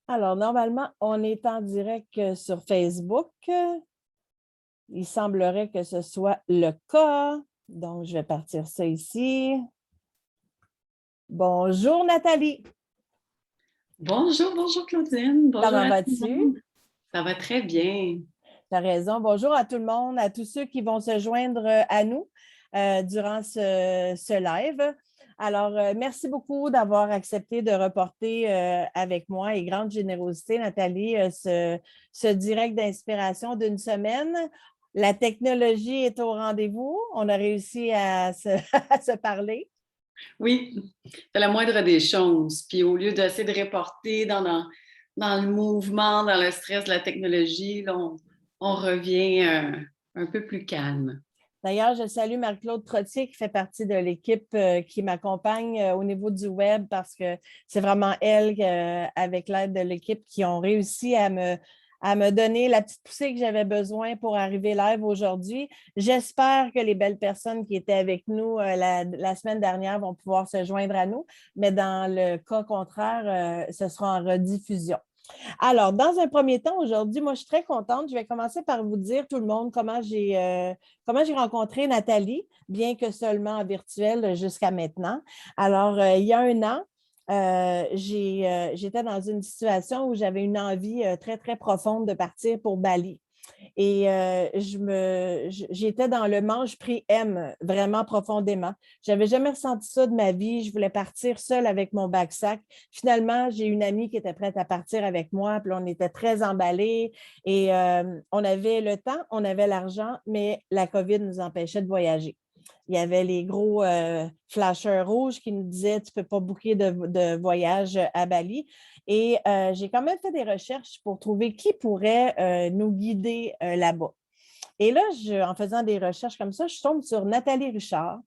Alors, normalement, on est en direct sur Facebook. Il semblerait que ce soit le cas. Donc, je vais partir ça ici. Bonjour Nathalie, Bonjour Claudine, bonjour comment à tout le vas-tu? monde. Ça va très bien. Tu as raison. Bonjour à tout le monde, à tous ceux qui vont se joindre à nous durant ce live. Alors, merci beaucoup d'avoir accepté de reporter avec moi et grande générosité, Nathalie, ce direct d'inspiration d'une semaine. La technologie est au rendez-vous. On a réussi à se, à se parler. Oui, c'est la moindre des choses. Puis au lieu d'essayer de reporter dans le mouvement, dans le stress de la technologie, là, on revient un peu plus calme. D'ailleurs, je salue Marc-Claude Trottier qui fait partie de l'équipe qui m'accompagne au niveau du web parce que c'est vraiment elle, avec l'aide de l'équipe, qui ont réussi à me donner la petite poussée que j'avais besoin pour arriver live aujourd'hui. J'espère que les belles personnes qui étaient avec nous la semaine dernière vont pouvoir se joindre à nous, mais dans le cas contraire, ce sera en rediffusion. Alors, dans un premier temps, aujourd'hui, moi, je suis très contente. Je vais commencer par vous dire, tout le monde, comment j'ai rencontré Nathalie, bien que seulement en virtuel jusqu'à maintenant. Alors, il y a un an, j'étais dans une situation où j'avais une envie très, très profonde de partir pour Bali. Et j'étais dans le mange prix M vraiment profondément. Je n'avais jamais ressenti ça de ma vie. Je voulais partir seule avec mon backsack. Finalement, j'ai une amie qui était prête à partir avec moi. Puis on était très emballés et on avait le temps, on avait l'argent, mais la COVID nous empêchait de voyager. Il y avait les gros flasheurs rouges qui nous disaient tu ne peux pas booker de voyage à Bali. Et j'ai quand même fait des recherches pour trouver qui pourrait nous guider là-bas. Et là, en faisant des recherches comme ça, je tombe sur Nathalie Richard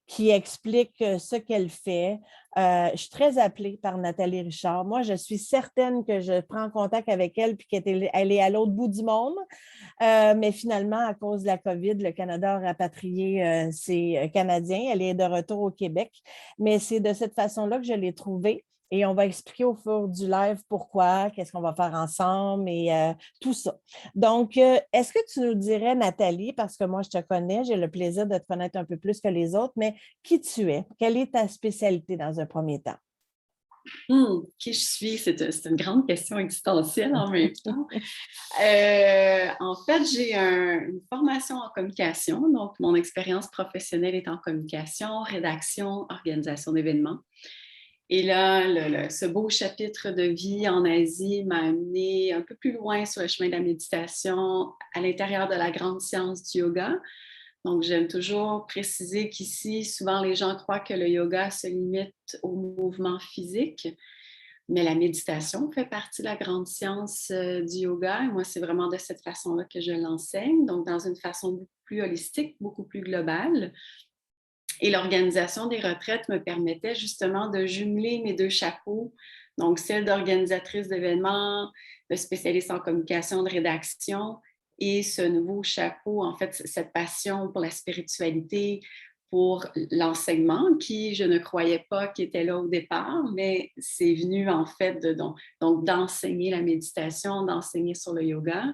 qui explique ce qu'elle fait. Je suis très appelée par Nathalie Richard. Moi, je suis certaine que je prends contact avec elle puis qu'elle est à l'autre bout du monde. Mais finalement, à cause de la COVID, le Canada a rapatrié ses Canadiens. Elle est de retour au Québec. Mais c'est de cette façon-là que je l'ai trouvée. Et on va expliquer au fur du live pourquoi, qu'est-ce qu'on va faire ensemble et tout ça. Donc, est-ce que tu nous dirais, Nathalie, parce que moi, je te connais, j'ai le plaisir de te connaître un peu plus que les autres, mais qui tu es? Quelle est ta spécialité dans un premier temps? Qui je suis? C'est une grande question existentielle en même temps. En fait, j'ai une formation en communication, donc mon expérience professionnelle est en communication, rédaction, organisation d'événements. Et là, ce beau chapitre de vie en Asie m'a amené un peu plus loin sur le chemin de la méditation à l'intérieur de la grande science du yoga. Donc, j'aime toujours préciser qu'ici, souvent les gens croient que le yoga se limite au mouvement physique, mais la méditation fait partie de la grande science du yoga. Et moi, c'est vraiment de cette façon-là que je l'enseigne, donc dans une façon beaucoup plus holistique, beaucoup plus globale. Et l'organisation des retraites me permettait justement de jumeler mes deux chapeaux, donc celle d'organisatrice d'événements, de spécialiste en communication, de rédaction, et ce nouveau chapeau, en fait, cette passion pour la spiritualité, pour l'enseignement, qui je ne croyais pas qu'il était là au départ, mais c'est venu en fait donc d'enseigner la méditation, d'enseigner sur le yoga.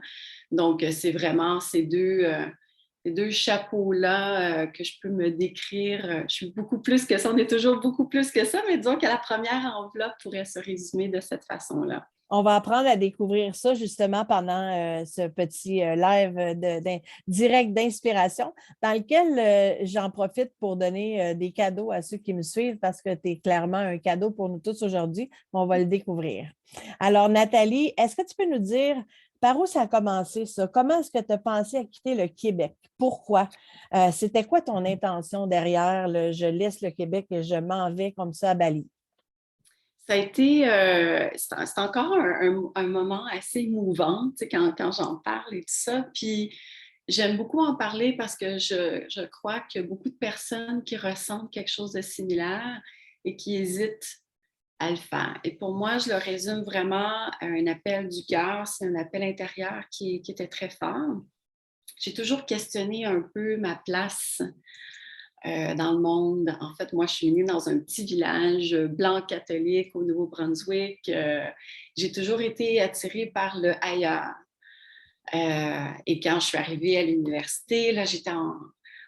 Donc, c'est vraiment ces deux chapeaux-là que je peux me décrire. Je suis beaucoup plus que ça, on est toujours beaucoup plus que ça, mais disons que la première enveloppe pourrait se résumer de cette façon-là. On va apprendre à découvrir ça justement pendant ce petit live direct d'inspiration dans lequel j'en profite pour donner des cadeaux à ceux qui me suivent parce que tu es clairement un cadeau pour nous tous aujourd'hui. On va le découvrir. Alors, Nathalie, est-ce que tu peux nous dire par où ça a commencé ça? Comment est-ce que tu as pensé à quitter le Québec? Pourquoi? C'était quoi ton intention derrière le je laisse le Québec et je m'en vais comme ça à Bali? Ça a été, c'est encore un moment assez émouvant, tu sais, quand j'en parle et tout ça. Puis j'aime beaucoup en parler parce que je crois qu'il y a beaucoup de personnes qui ressentent quelque chose de similaire et qui hésitent à le faire. Et pour moi, je le résume vraiment à un appel du cœur, c'est un appel intérieur qui était très fort. J'ai toujours questionné un peu ma place dans le monde. En fait, moi, je suis née dans un petit village blanc catholique au Nouveau-Brunswick. J'ai toujours été attirée par le ailleurs. Et quand je suis arrivée à l'université, là, j'étais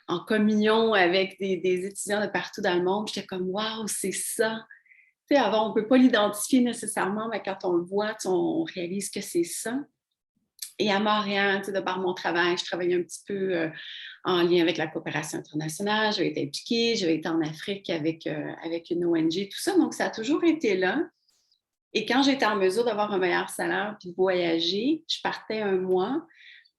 en communion avec des étudiants de partout dans le monde. J'étais comme, waouh, c'est ça. Tu sais, avant, on ne peut pas l'identifier nécessairement, mais quand on le voit, on réalise que c'est ça. Et à Montréal, tu sais, de par mon travail, je travaillais un petit peu en lien avec la coopération internationale. J'avais été impliquée, j'avais été en Afrique avec une ONG, tout ça. Donc, ça a toujours été là. Et quand j'étais en mesure d'avoir un meilleur salaire puis de voyager, je partais un mois.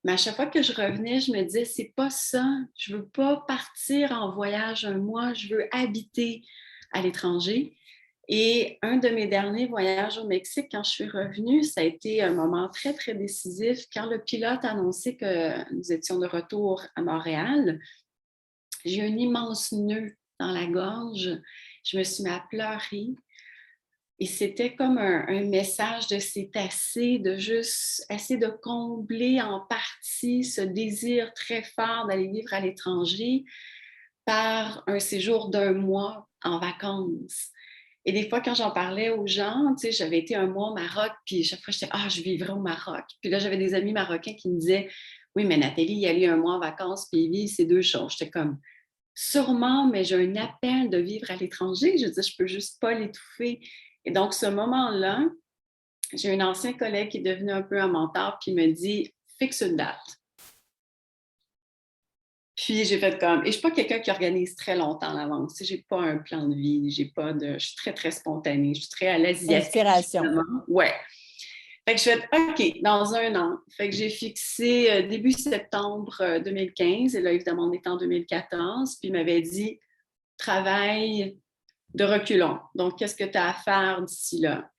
Mais à chaque fois que je revenais, je me disais, c'est pas ça. Je veux pas partir en voyage un mois, je veux habiter à l'étranger. Et un de mes derniers voyages au Mexique, quand je suis revenue, ça a été un moment très, très décisif. Quand le pilote a annoncé que nous étions de retour à Montréal, j'ai eu un immense nœud dans la gorge. Je me suis mis à pleurer. Et c'était comme un message de c'est assez, de juste essayer de combler en partie ce désir très fort d'aller vivre à l'étranger par un séjour d'un mois en vacances. Et des fois, quand j'en parlais aux gens, tu sais, j'avais été un mois au Maroc, puis chaque fois, j'étais, je vivrai au Maroc. Puis là, j'avais des amis marocains qui me disaient, oui, mais Nathalie, y aller un mois en vacances, puis vivre, c'est deux choses. J'étais comme, sûrement, mais j'ai un appel de vivre à l'étranger. Je veux dire, je peux juste pas l'étouffer. Et donc, ce moment-là, j'ai un ancien collègue qui est devenu un peu un mentor, qui me dit, fixe une date. Puis j'ai fait comme, et je ne suis pas quelqu'un qui organise très longtemps à l'avance. Je n'ai pas un plan de vie, je suis très, très spontanée, je suis très à l'asiatique. Inspiration. Ouais. Fait que je fais, OK, dans un an. Fait que j'ai fixé début septembre 2015, et là, évidemment, on est en 2014, puis il m'avait dit, travail de reculons. Donc, qu'est-ce que tu as à faire d'ici là?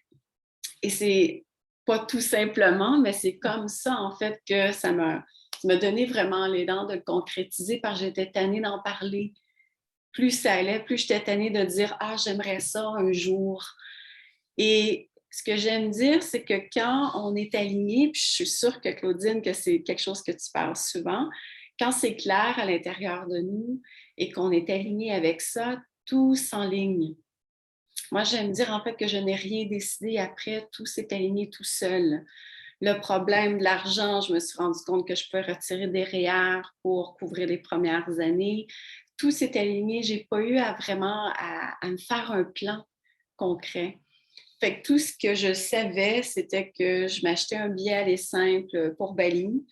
Et c'est pas tout simplement, mais c'est comme ça, en fait, que ça m'a donné vraiment l'élan de le concrétiser parce que j'étais tannée d'en parler. Plus ça allait, plus j'étais tannée de dire j'aimerais ça un jour. Et ce que j'aime dire, c'est que quand on est aligné, puis je suis sûre que Claudine, que c'est quelque chose que tu parles souvent, quand c'est clair à l'intérieur de nous et qu'on est aligné avec ça, tout s'enligne. Moi, j'aime dire en fait que je n'ai rien décidé après, tout s'est aligné tout seul. Le problème de l'argent, je me suis rendu compte que je peux retirer des REER pour couvrir les premières années. Tout s'est aligné, je n'ai pas eu à me faire un plan concret. Fait que tout ce que je savais, c'était que je m'achetais un billet aller simple pour Bali.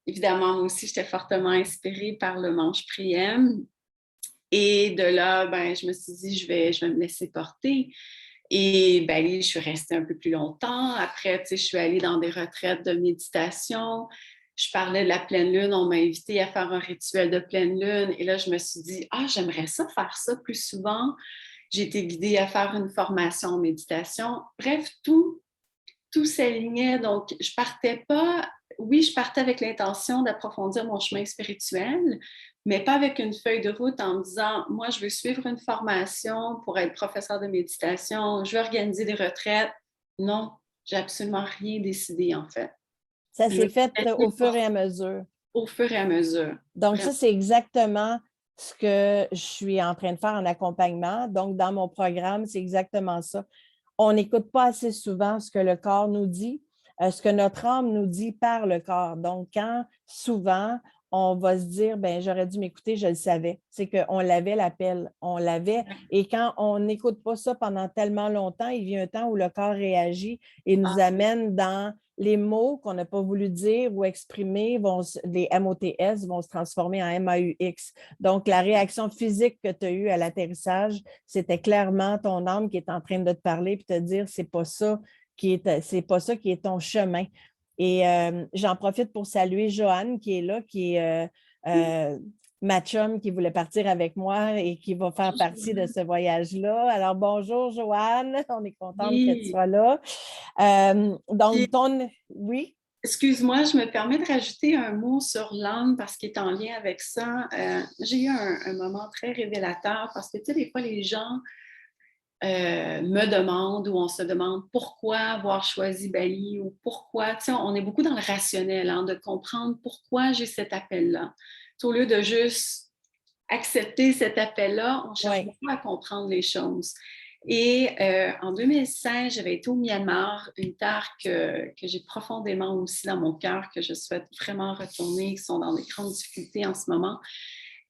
Évidemment, moi aussi, j'étais fortement inspirée par le Manche Priem. Et de là, je me suis dit, je vais me laisser porter. Et Bali, je suis restée un peu plus longtemps. Après, je suis allée dans des retraites de méditation. Je parlais de la pleine lune. On m'a invitée à faire un rituel de pleine lune. Et là, je me suis dit, j'aimerais ça faire ça plus souvent. J'ai été guidée à faire une formation en méditation. Bref, tout s'alignait. Donc, je partais avec l'intention d'approfondir mon chemin spirituel, mais pas avec une feuille de route en me disant, moi, je veux suivre une formation pour être professeur de méditation, je veux organiser des retraites. Non, j'ai absolument rien décidé, en fait. Ça s'est fait au fur et à mesure. Au fur et à mesure. Donc, ça, c'est exactement ce que je suis en train de faire en accompagnement. Donc, dans mon programme, c'est exactement ça. On n'écoute pas assez souvent ce que le corps nous dit, ce que notre âme nous dit par le corps. Donc, quand souvent, on va se dire, j'aurais dû m'écouter, je le savais. C'est qu'on l'avait l'appel, on l'avait. Et quand on n'écoute pas ça pendant tellement longtemps, il vient un temps où le corps réagit et nous amène dans les mots qu'on n'a pas voulu dire ou exprimer, les MOTS vont se transformer en MAUX. Donc, la réaction physique que tu as eue à l'atterrissage, c'était clairement ton âme qui est en train de te parler et te dire, c'est pas ça qui est ton chemin. Et j'en profite pour saluer Joanne qui est là, qui est ma chum qui voulait partir avec moi et qui va faire partie de ce voyage-là. Alors, bonjour Joanne, on est contente que tu sois là. Oui? Excuse-moi, je me permets de rajouter un mot sur l'âme parce qu'il est en lien avec ça. J'ai eu un moment très révélateur parce que, tu sais, des fois, les gens me demandent ou on se demande pourquoi avoir choisi Bali ou pourquoi, tu sais, on est beaucoup dans le rationnel, de comprendre pourquoi j'ai cet appel-là. Au lieu de juste accepter cet appel-là, on cherche Ouais. beaucoup à comprendre les choses. Et en 2016, j'avais été au Myanmar, une terre que j'ai profondément aussi dans mon cœur, que je souhaite vraiment retourner, qui sont dans des grandes difficultés en ce moment.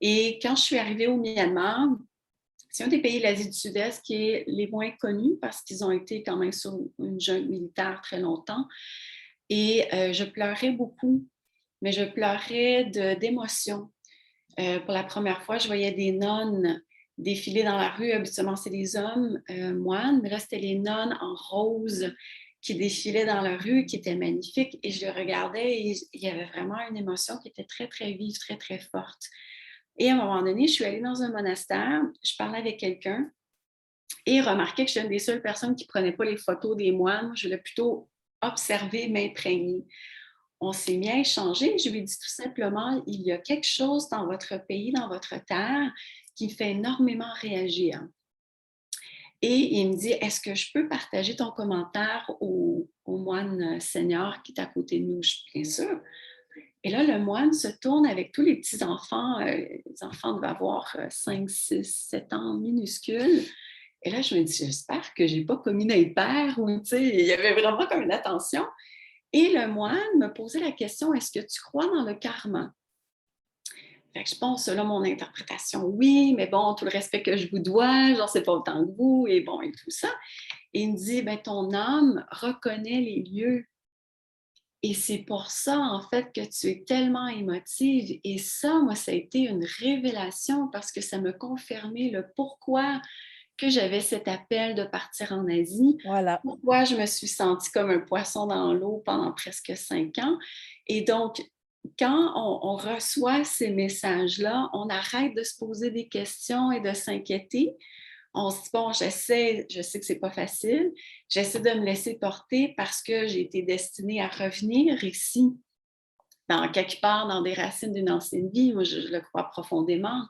Et quand je suis arrivée au Myanmar, c'est un des pays de l'Asie du Sud-Est qui est les moins connus parce qu'ils ont été quand même sur une junte militaire très longtemps. Et je pleurais beaucoup, mais je pleurais d'émotion. Pour la première fois, je voyais des nonnes défiler dans la rue. Habituellement, c'est des hommes moines, mais là, c'était les nonnes en rose qui défilaient dans la rue, qui étaient magnifiques. Et je les regardais et il y avait vraiment une émotion qui était très, très vive, très, très forte. Et à un moment donné, je suis allée dans un monastère, je parlais avec quelqu'un et remarquais que j'étais une des seules personnes qui ne prenait pas les photos des moines. Je voulais plutôt observer, m'imprégner. On s'est mis à échanger. Je lui ai dit tout simplement, il y a quelque chose dans votre pays, dans votre terre, qui me fait énormément réagir. Et il me dit, est-ce que je peux partager ton commentaire au moine senior qui est à côté de nous? Je dis, bien sûr. Et là, le moine se tourne avec tous les petits-enfants. Les enfants devaient avoir 5, 6, 7 ans, minuscules. Et là, je me dis, j'espère que je n'ai pas commis d'impair. Il y avait vraiment comme une attention. Et le moine me posait la question, est-ce que tu crois dans le karma? Fait que je pense, selon mon interprétation, oui, mais bon, tout le respect que je vous dois, j'en sais pas autant que vous, et bon, et tout ça. Et il me dit, ben, ton âme reconnaît les lieux. Et c'est pour ça, en fait, que tu es tellement émotive. Et ça, moi, ça a été une révélation parce que ça me confirmait le pourquoi que j'avais cet appel de partir en Asie. Voilà. Pourquoi je me suis sentie comme un poisson dans l'eau pendant presque 5 ans. Et donc, quand on reçoit ces messages-là, on arrête de se poser des questions et de s'inquiéter. On se dit, bon, je sais que c'est pas facile, j'essaie de me laisser porter parce que j'ai été destinée à revenir ici, dans quelque part, dans des racines d'une ancienne vie. Moi, je le crois profondément.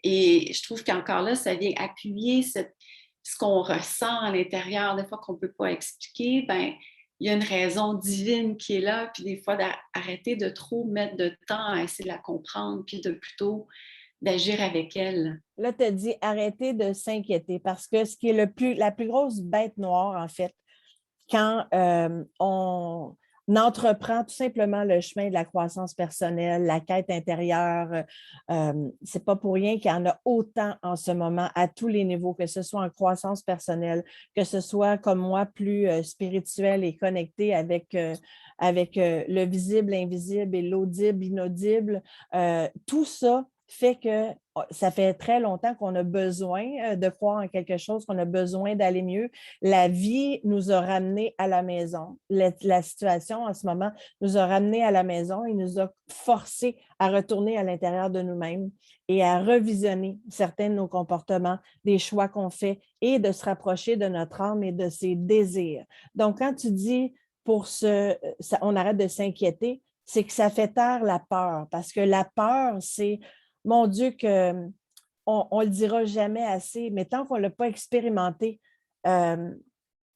Et je trouve qu'encore là, ça vient appuyer ce qu'on ressent à l'intérieur, des fois qu'on ne peut pas expliquer. Ben, il y a une raison divine qui est là, puis des fois d'arrêter de trop mettre de temps à essayer de la comprendre, puis de plutôt d'agir avec elle. Là, tu as dit arrêter de s'inquiéter parce que ce qui est la plus grosse bête noire, en fait, quand on entreprend tout simplement le chemin de la croissance personnelle, la quête intérieure, c'est pas pour rien qu'il y en a autant en ce moment à tous les niveaux, que ce soit en croissance personnelle, que ce soit comme moi plus spirituel et connecté avec le visible, l'invisible et l'audible, l'inaudible. Tout ça fait que ça fait très longtemps qu'on a besoin de croire en quelque chose, qu'on a besoin d'aller mieux. La vie nous a ramenés à la maison. La situation en ce moment nous a ramenés à la maison et nous a forcés à retourner à l'intérieur de nous-mêmes et à revisionner certains de nos comportements, des choix qu'on fait et de se rapprocher de notre âme et de ses désirs. Donc, quand tu dis on arrête de s'inquiéter, c'est que ça fait taire la peur parce que la peur, c'est mon Dieu, on ne le dira jamais assez, mais tant qu'on ne l'a pas expérimenté,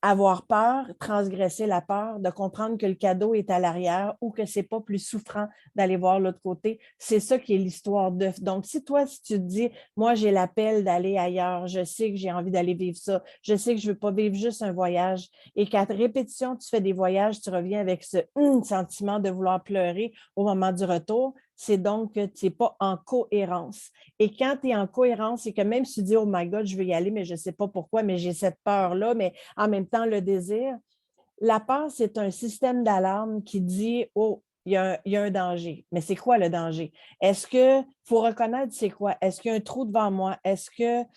avoir peur, transgresser la peur, de comprendre que le cadeau est à l'arrière ou que ce n'est pas plus souffrant d'aller voir l'autre côté, c'est ça qui est l'histoire d'œuf. Donc, si tu te dis, moi, j'ai l'appel d'aller ailleurs, je sais que j'ai envie d'aller vivre ça, je sais que je ne veux pas vivre juste un voyage et qu'à répétition, tu fais des voyages, tu reviens avec ce sentiment de vouloir pleurer au moment du retour, c'est donc que tu n'es pas en cohérence. Et quand tu es en cohérence, c'est que même si tu dis, oh my God, je veux y aller, mais je ne sais pas pourquoi, mais j'ai cette peur-là, mais en même temps, le désir, la peur, c'est un système d'alarme qui dit, oh, il y a un danger. Mais c'est quoi le danger? Est-ce qu'il faut reconnaître c'est quoi? Est-ce qu'il y a un trou devant moi? Est-ce que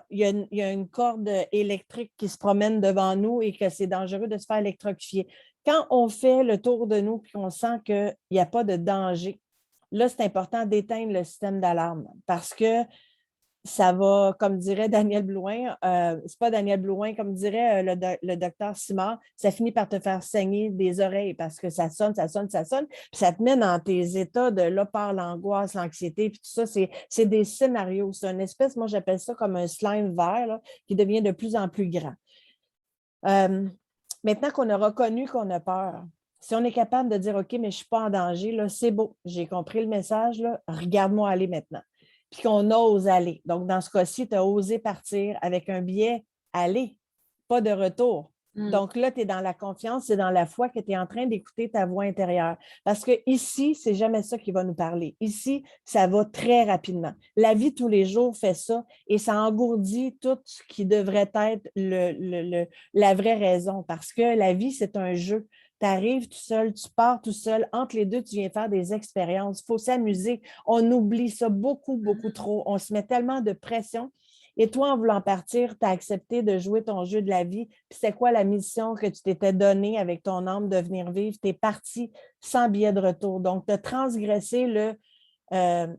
il y a une corde électrique qui se promène devant nous et que c'est dangereux de se faire électrocuter? Quand on fait le tour de nous et qu'on sent qu'il n'y a pas de danger, là, c'est important d'éteindre le système d'alarme parce que ça va, comme dirait Daniel Blouin, c'est pas Daniel Blouin, comme dirait le docteur Simard, ça finit par te faire saigner des oreilles parce que ça sonne, ça sonne, ça sonne, puis ça te met dans tes états de là par l'angoisse, l'anxiété, puis tout ça, c'est des scénarios. C'est une espèce, moi j'appelle ça comme un slime vert là, qui devient de plus en plus grand. Maintenant qu'on a reconnu qu'on a peur, si on est capable de dire OK, mais je ne suis pas en danger, là, c'est beau, j'ai compris le message, là, regarde-moi aller maintenant. puis qu'on ose aller. Donc, dans ce cas-ci, tu as osé partir avec un billet aller, pas de retour. Donc là, tu es dans la confiance, c'est dans la foi que tu es en train d'écouter ta voix intérieure. Parce que ici, c'est jamais ça qui va nous parler. Ici, ça va très rapidement. La vie tous les jours fait ça et ça engourdit tout ce qui devrait être la vraie raison. Parce que la vie, c'est un jeu. Tu arrives tout seul, tu pars tout seul. Entre les deux, tu viens faire des expériences. Il faut s'amuser. On oublie ça beaucoup, beaucoup trop. On se met tellement de pression. Et toi, en voulant partir, tu as accepté de jouer ton jeu de la vie. Puis c'est quoi la mission que tu t'étais donnée avec ton âme de venir vivre? Tu es parti sans billet de retour. Donc, tu as transgressé le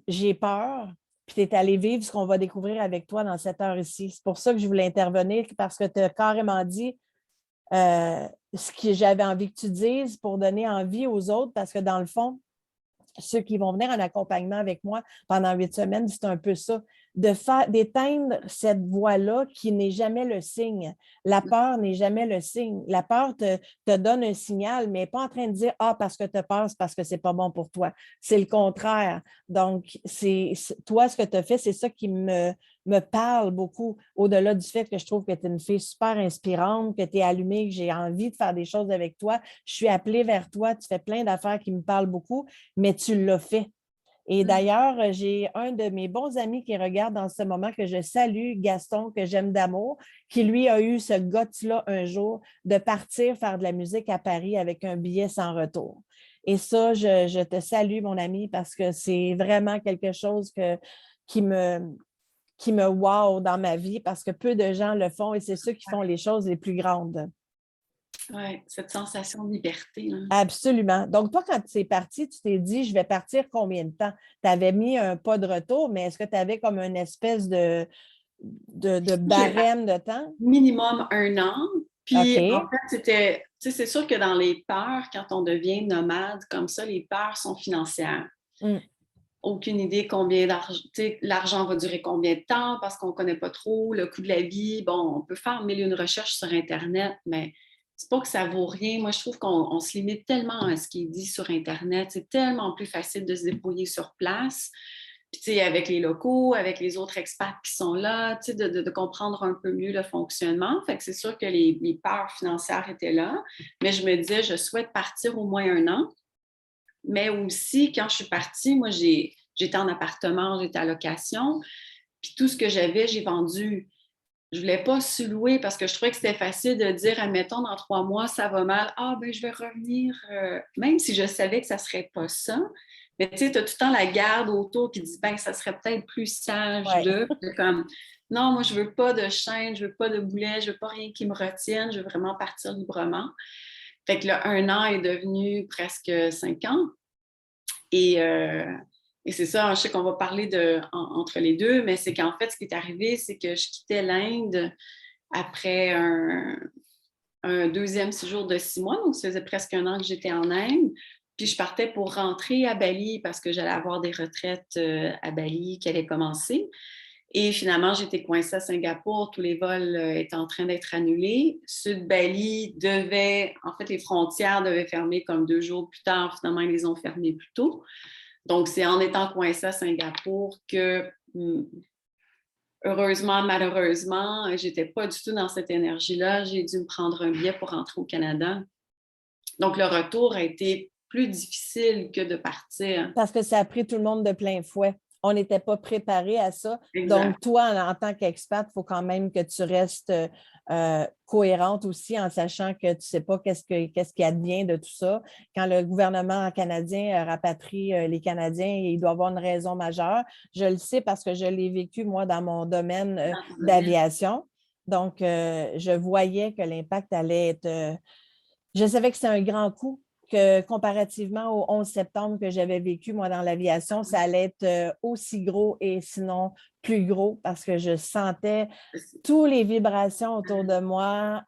j'ai peur, puis tu es allé vivre ce qu'on va découvrir avec toi dans cette heure ici. C'est pour ça que je voulais intervenir, parce que tu as carrément dit ce que j'avais envie que tu dises pour donner envie aux autres, parce que dans le fond, ceux qui vont venir en accompagnement avec moi pendant 8 semaines, c'est un peu ça, d'éteindre cette voix-là qui n'est jamais le signe. La peur n'est jamais le signe. La peur te donne un signal, mais pas en train de dire « Ah, parce que tu as peur, c'est parce que c'est pas bon pour toi. » C'est le contraire. Donc, toi, ce que tu as fait, c'est ça qui me parle beaucoup, au-delà du fait que je trouve que tu es une fille super inspirante, que tu es allumée, que j'ai envie de faire des choses avec toi. Je suis appelée vers toi, tu fais plein d'affaires qui me parlent beaucoup, mais tu l'as fait. Et d'ailleurs, j'ai un de mes bons amis qui regarde dans ce moment, que je salue, Gaston, que j'aime d'amour, qui lui a eu ce guts-là un jour de partir faire de la musique à Paris avec un billet sans retour. Et ça, je te salue, mon ami, parce que c'est vraiment quelque chose qui me wow dans ma vie, parce que peu de gens le font et c'est ceux qui font les choses les plus grandes. Oui, cette sensation de liberté. Là. Absolument. Donc, toi, quand tu es parti, tu t'es dit, je vais partir combien de temps? Tu avais mis un pas de retour, mais est-ce que tu avais comme une espèce de barème de temps? Minimum 1 an. Puis, OK. en fait, c'était, tu sais, c'est sûr que dans les peurs, quand on devient nomade comme ça, les peurs sont financières. Aucune idée combien d'argent, l'argent va durer combien de temps parce qu'on ne connaît pas trop le coût de la vie. Bon, on peut faire mille et une recherches sur Internet, mais c'est pas que ça vaut rien. Moi, je trouve qu'on se limite tellement à ce qui est dit sur Internet. C'est tellement plus facile de se débrouiller sur place. Puis, tu sais, avec les locaux, avec les autres expats qui sont là, tu sais, de comprendre un peu mieux le fonctionnement. Fait que c'est sûr que les peurs financières étaient là, mais je me disais, je souhaite partir au moins 1 an. Mais aussi, quand je suis partie, moi, j'étais en appartement, j'étais à location, puis tout ce que j'avais, j'ai vendu. Je ne voulais pas sous-louer parce que je trouvais que c'était facile de dire, admettons, dans 3 mois, ça va mal, ah, ben je vais revenir, même si je savais que ça ne serait pas ça. Mais tu sais, tu as tout le temps la garde autour qui dit, ben ça serait peut-être plus sage de, comme, non, moi, je ne veux pas de chaîne, je ne veux pas de boulet, je ne veux pas rien qui me retienne, je veux vraiment partir librement. Fait que le 1 an est devenu presque 5 ans. Et c'est ça, je sais qu'on va parler entre les deux, mais c'est qu'en fait, ce qui est arrivé, c'est que je quittais l'Inde après un deuxième séjour de 6 mois. Donc, ça faisait presque 1 an que j'étais en Inde. Puis, je partais pour rentrer à Bali parce que j'allais avoir des retraites à Bali qui allaient commencer. Et finalement, j'étais coincée à Singapour. Tous les vols étaient en train d'être annulés. Sud-Bali en fait, les frontières devaient fermer comme 2 jours plus tard. Finalement, ils les ont fermées plus tôt. Donc, c'est en étant coincée à Singapour que, heureusement, malheureusement, je n'étais pas du tout dans cette énergie-là. J'ai dû me prendre un billet pour rentrer au Canada. Donc, le retour a été plus difficile que de partir. Parce que ça a pris tout le monde de plein fouet. On n'était pas préparé à ça. Exact. Donc, toi, en tant qu'expat, il faut quand même que tu restes cohérente aussi en sachant que tu ne sais pas qu'est-ce qui advient de tout ça. Quand le gouvernement canadien rapatrie les Canadiens, il doit avoir une raison majeure. Je le sais parce que je l'ai vécu, moi, dans mon domaine d'aviation. Donc, je voyais que l'impact allait être... je savais que c'était un grand coup, que comparativement au 11 septembre que j'avais vécu, moi, dans l'aviation, ça allait être aussi gros et sinon plus gros parce que je sentais toutes les vibrations autour de moi.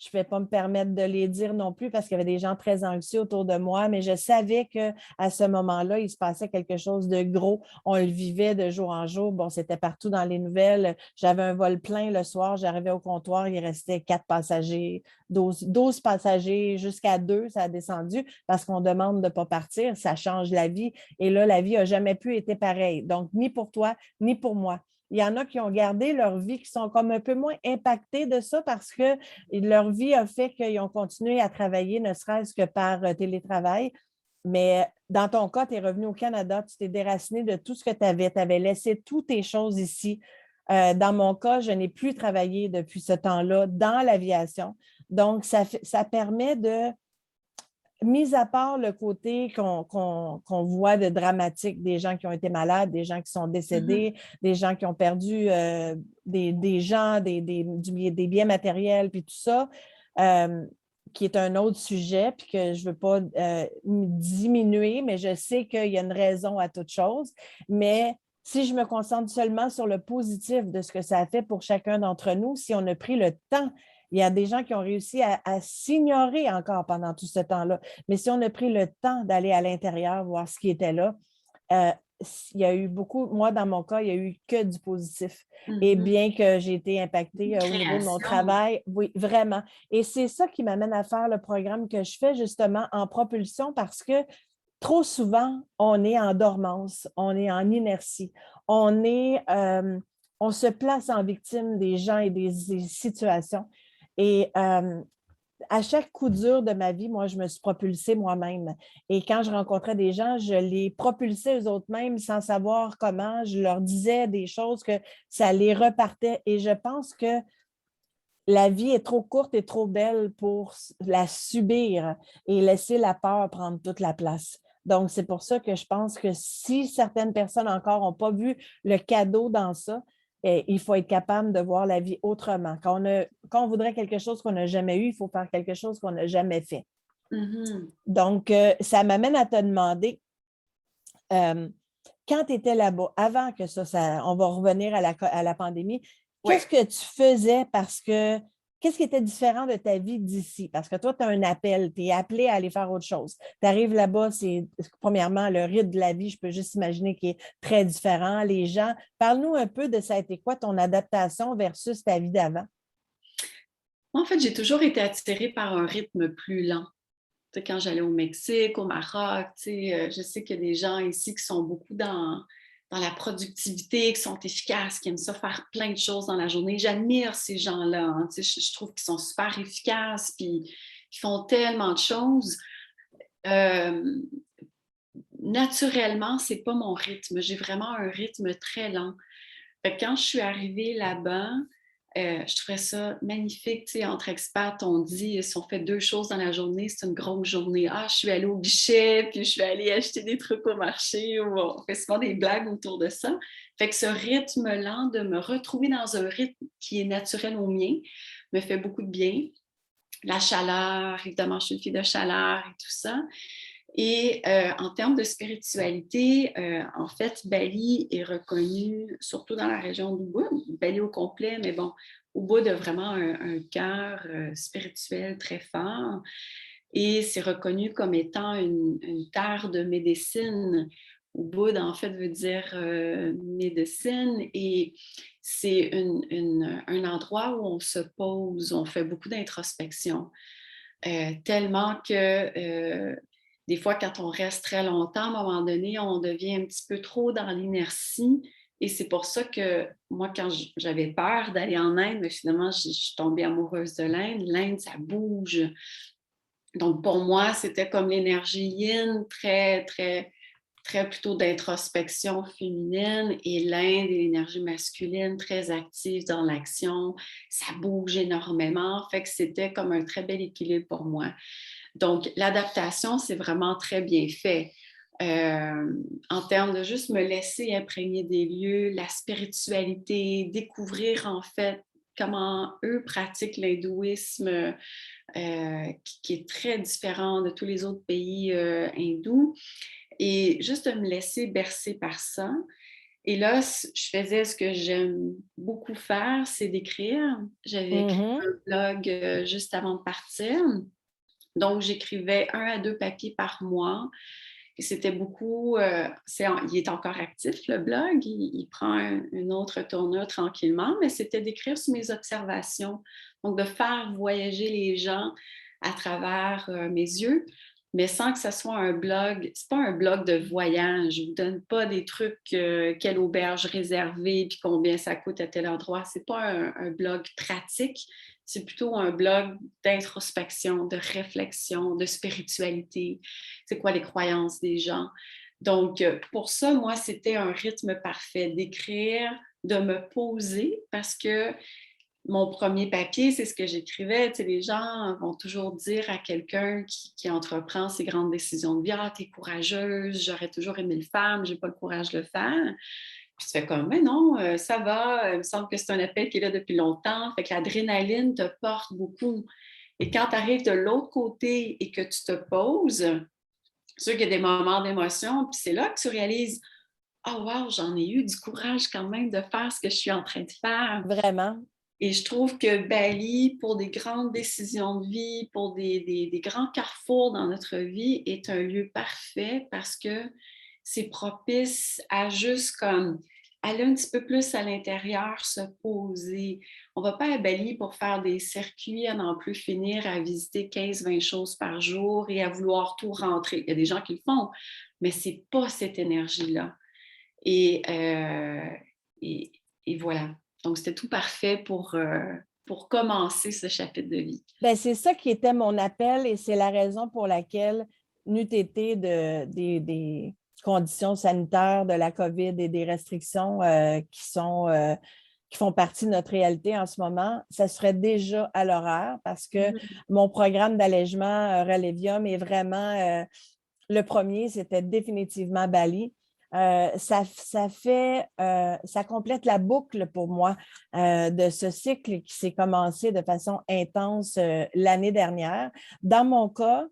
Je ne vais pas me permettre de les dire non plus parce qu'il y avait des gens très anxieux autour de moi, mais je savais qu'à ce moment-là, il se passait quelque chose de gros. On le vivait de jour en jour. Bon, c'était partout dans les nouvelles. J'avais un vol plein le soir. J'arrivais au comptoir, il restait 4 passagers, 12 passagers, jusqu'à 2, ça a descendu parce qu'on demande de ne pas partir. Ça change la vie. Et là, la vie n'a jamais pu être pareille. Donc, ni pour toi, ni pour moi. Il y en a qui ont gardé leur vie, qui sont comme un peu moins impactés de ça parce que leur vie a fait qu'ils ont continué à travailler, ne serait-ce que par télétravail. Mais dans ton cas, tu es revenu au Canada, tu t'es déraciné de tout ce que tu avais. Tu avais laissé toutes tes choses ici. Dans mon cas, je n'ai plus travaillé depuis ce temps-là dans l'aviation. Donc, ça permet de, mis à part le côté qu'on voit de dramatique, des gens qui ont été malades, des gens qui sont décédés, des gens qui ont perdu des gens, des biens matériels, puis tout ça, qui est un autre sujet, puis que je ne veux pas diminuer, mais je sais qu'il y a une raison à toute chose. Mais si je me concentre seulement sur le positif de ce que ça a fait pour chacun d'entre nous, si on a pris le temps, il y a des gens qui ont réussi à s'ignorer encore pendant tout ce temps-là. Mais si on a pris le temps d'aller à l'intérieur, voir ce qui était là, euh, il y a eu beaucoup, moi dans mon cas, il n'y a eu que du positif. Et bien que j'ai été impactée au niveau de mon travail, oui, vraiment. Et c'est ça qui m'amène à faire le programme que je fais justement en propulsion parce que trop souvent, on est en dormance, on est en inertie, on se place en victime des gens et des situations. Et à chaque coup dur de ma vie, moi, je me suis propulsée moi-même. Et quand je rencontrais des gens, je les propulsais eux-mêmes sans savoir comment. Je leur disais des choses que ça les repartait. Et je pense que la vie est trop courte et trop belle pour la subir et laisser la peur prendre toute la place. Donc, c'est pour ça que je pense que si certaines personnes encore n'ont pas vu le cadeau dans ça, il faut être capable de voir la vie autrement. Quand on voudrait quelque chose qu'on n'a jamais eu, il faut faire quelque chose qu'on n'a jamais fait. Donc, ça m'amène à te demander, quand tu étais là-bas, avant que on va revenir à la pandémie, qu'est-ce que tu faisais qu'est-ce qui était différent de ta vie d'ici? Parce que toi, tu as un appel, tu es appelé à aller faire autre chose. Tu arrives là-bas, c'est premièrement le rythme de la vie, je peux juste imaginer qu'il est très différent. Les gens, parle-nous un peu de ça a été quoi ton adaptation versus ta vie d'avant? En fait, j'ai toujours été attirée par un rythme plus lent. Quand j'allais au Mexique, au Maroc, je sais qu'il y a des gens ici qui sont beaucoup dans la productivité, qui sont efficaces, qui aiment ça faire plein de choses dans la journée. J'admire ces gens-là. Hein, je trouve qu'ils sont super efficaces, puis ils font tellement de choses. Naturellement, ce n'est pas mon rythme. J'ai vraiment un rythme très lent. Quand je suis arrivée là-bas, je trouvais ça magnifique. Entre expats, on dit si on fait 2 choses dans la journée, c'est une grosse journée. Ah, je suis allée au guichet, puis je suis allée acheter des trucs au marché. On fait souvent des blagues autour de ça. Fait que ce rythme lent, de me retrouver dans un rythme qui est naturel au mien, me fait beaucoup de bien. La chaleur, évidemment, je suis une fille de chaleur et tout ça. Et en termes de spiritualité, en fait, Bali est reconnu, surtout dans la région d'Ubud, Bali au complet, mais bon, Ubud a vraiment un cœur spirituel très fort et c'est reconnu comme étant une terre de médecine. Ubud, en fait, veut dire médecine et c'est un endroit où on se pose, on fait beaucoup d'introspection, tellement que des fois, quand on reste très longtemps, à un moment donné, on devient un petit peu trop dans l'inertie. Et c'est pour ça que moi, quand j'avais peur d'aller en Inde, mais finalement, je suis tombée amoureuse de l'Inde. L'Inde, ça bouge. Donc, pour moi, c'était comme l'énergie yin, très, très, très plutôt d'introspection féminine. Et l'Inde est l'énergie masculine, très active dans l'action. Ça bouge énormément. Fait que c'était comme un très bel équilibre pour moi. Donc, l'adaptation, c'est vraiment très bien fait. En termes de juste me laisser imprégner des lieux, la spiritualité, découvrir en fait comment eux pratiquent l'hindouisme, qui est très différent de tous les autres pays hindous. Et juste de me laisser bercer par ça. Et là, je faisais ce que j'aime beaucoup faire, c'est d'écrire. J'avais écrit Mhm. un blog juste avant de partir. Donc, j'écrivais 1 à 2 papiers par mois. Et c'était beaucoup, il est encore actif, le blog, il prend une autre tournure tranquillement, mais c'était d'écrire sur mes observations, donc de faire voyager les gens à travers mes yeux, mais sans que ce soit un blog, c'est pas un blog de voyage, je vous donne pas des trucs, quelle auberge réservée, puis combien ça coûte à tel endroit, c'est pas un blog pratique, c'est plutôt un blog d'introspection, de réflexion, de spiritualité, c'est quoi les croyances des gens. Donc, pour ça, moi, c'était un rythme parfait d'écrire, de me poser parce que mon premier papier, c'est ce que j'écrivais. Tu sais, les gens vont toujours dire à quelqu'un qui entreprend ses grandes décisions de vie, ah, t'es courageuse, j'aurais toujours aimé le faire, mais j'ai pas le courage de le faire. Puis tu fais comme, mais non, ça va, il me semble que c'est un appel qui est là depuis longtemps. Fait que l'adrénaline te porte beaucoup. Et quand tu arrives de l'autre côté et que tu te poses, c'est sûr qu'il y a des moments d'émotion, puis c'est là que tu réalises, oh wow, j'en ai eu du courage quand même de faire ce que je suis en train de faire. Vraiment. Et je trouve que Bali, pour des grandes décisions de vie, pour des grands carrefours dans notre vie, est un lieu parfait parce que c'est propice à juste comme aller un petit peu plus à l'intérieur, se poser. On ne va pas à Bali pour faire des circuits à n'en plus finir, à visiter 15-20 choses par jour et à vouloir tout rentrer. Il y a des gens qui le font, mais ce n'est pas cette énergie-là. Et, euh, et, et voilà. Donc, c'était tout parfait pour commencer ce chapitre de vie. Ben, c'est ça qui était mon appel et c'est la raison pour laquelle, n'eût été des conditions sanitaires de la COVID et des restrictions qui font partie de notre réalité en ce moment, ça serait déjà à l'horaire parce que mon programme d'allègement Relevium est vraiment le premier, c'était définitivement Bali. Ça complète la boucle pour moi de ce cycle qui s'est commencé de façon intense l'année dernière. Dans mon cas,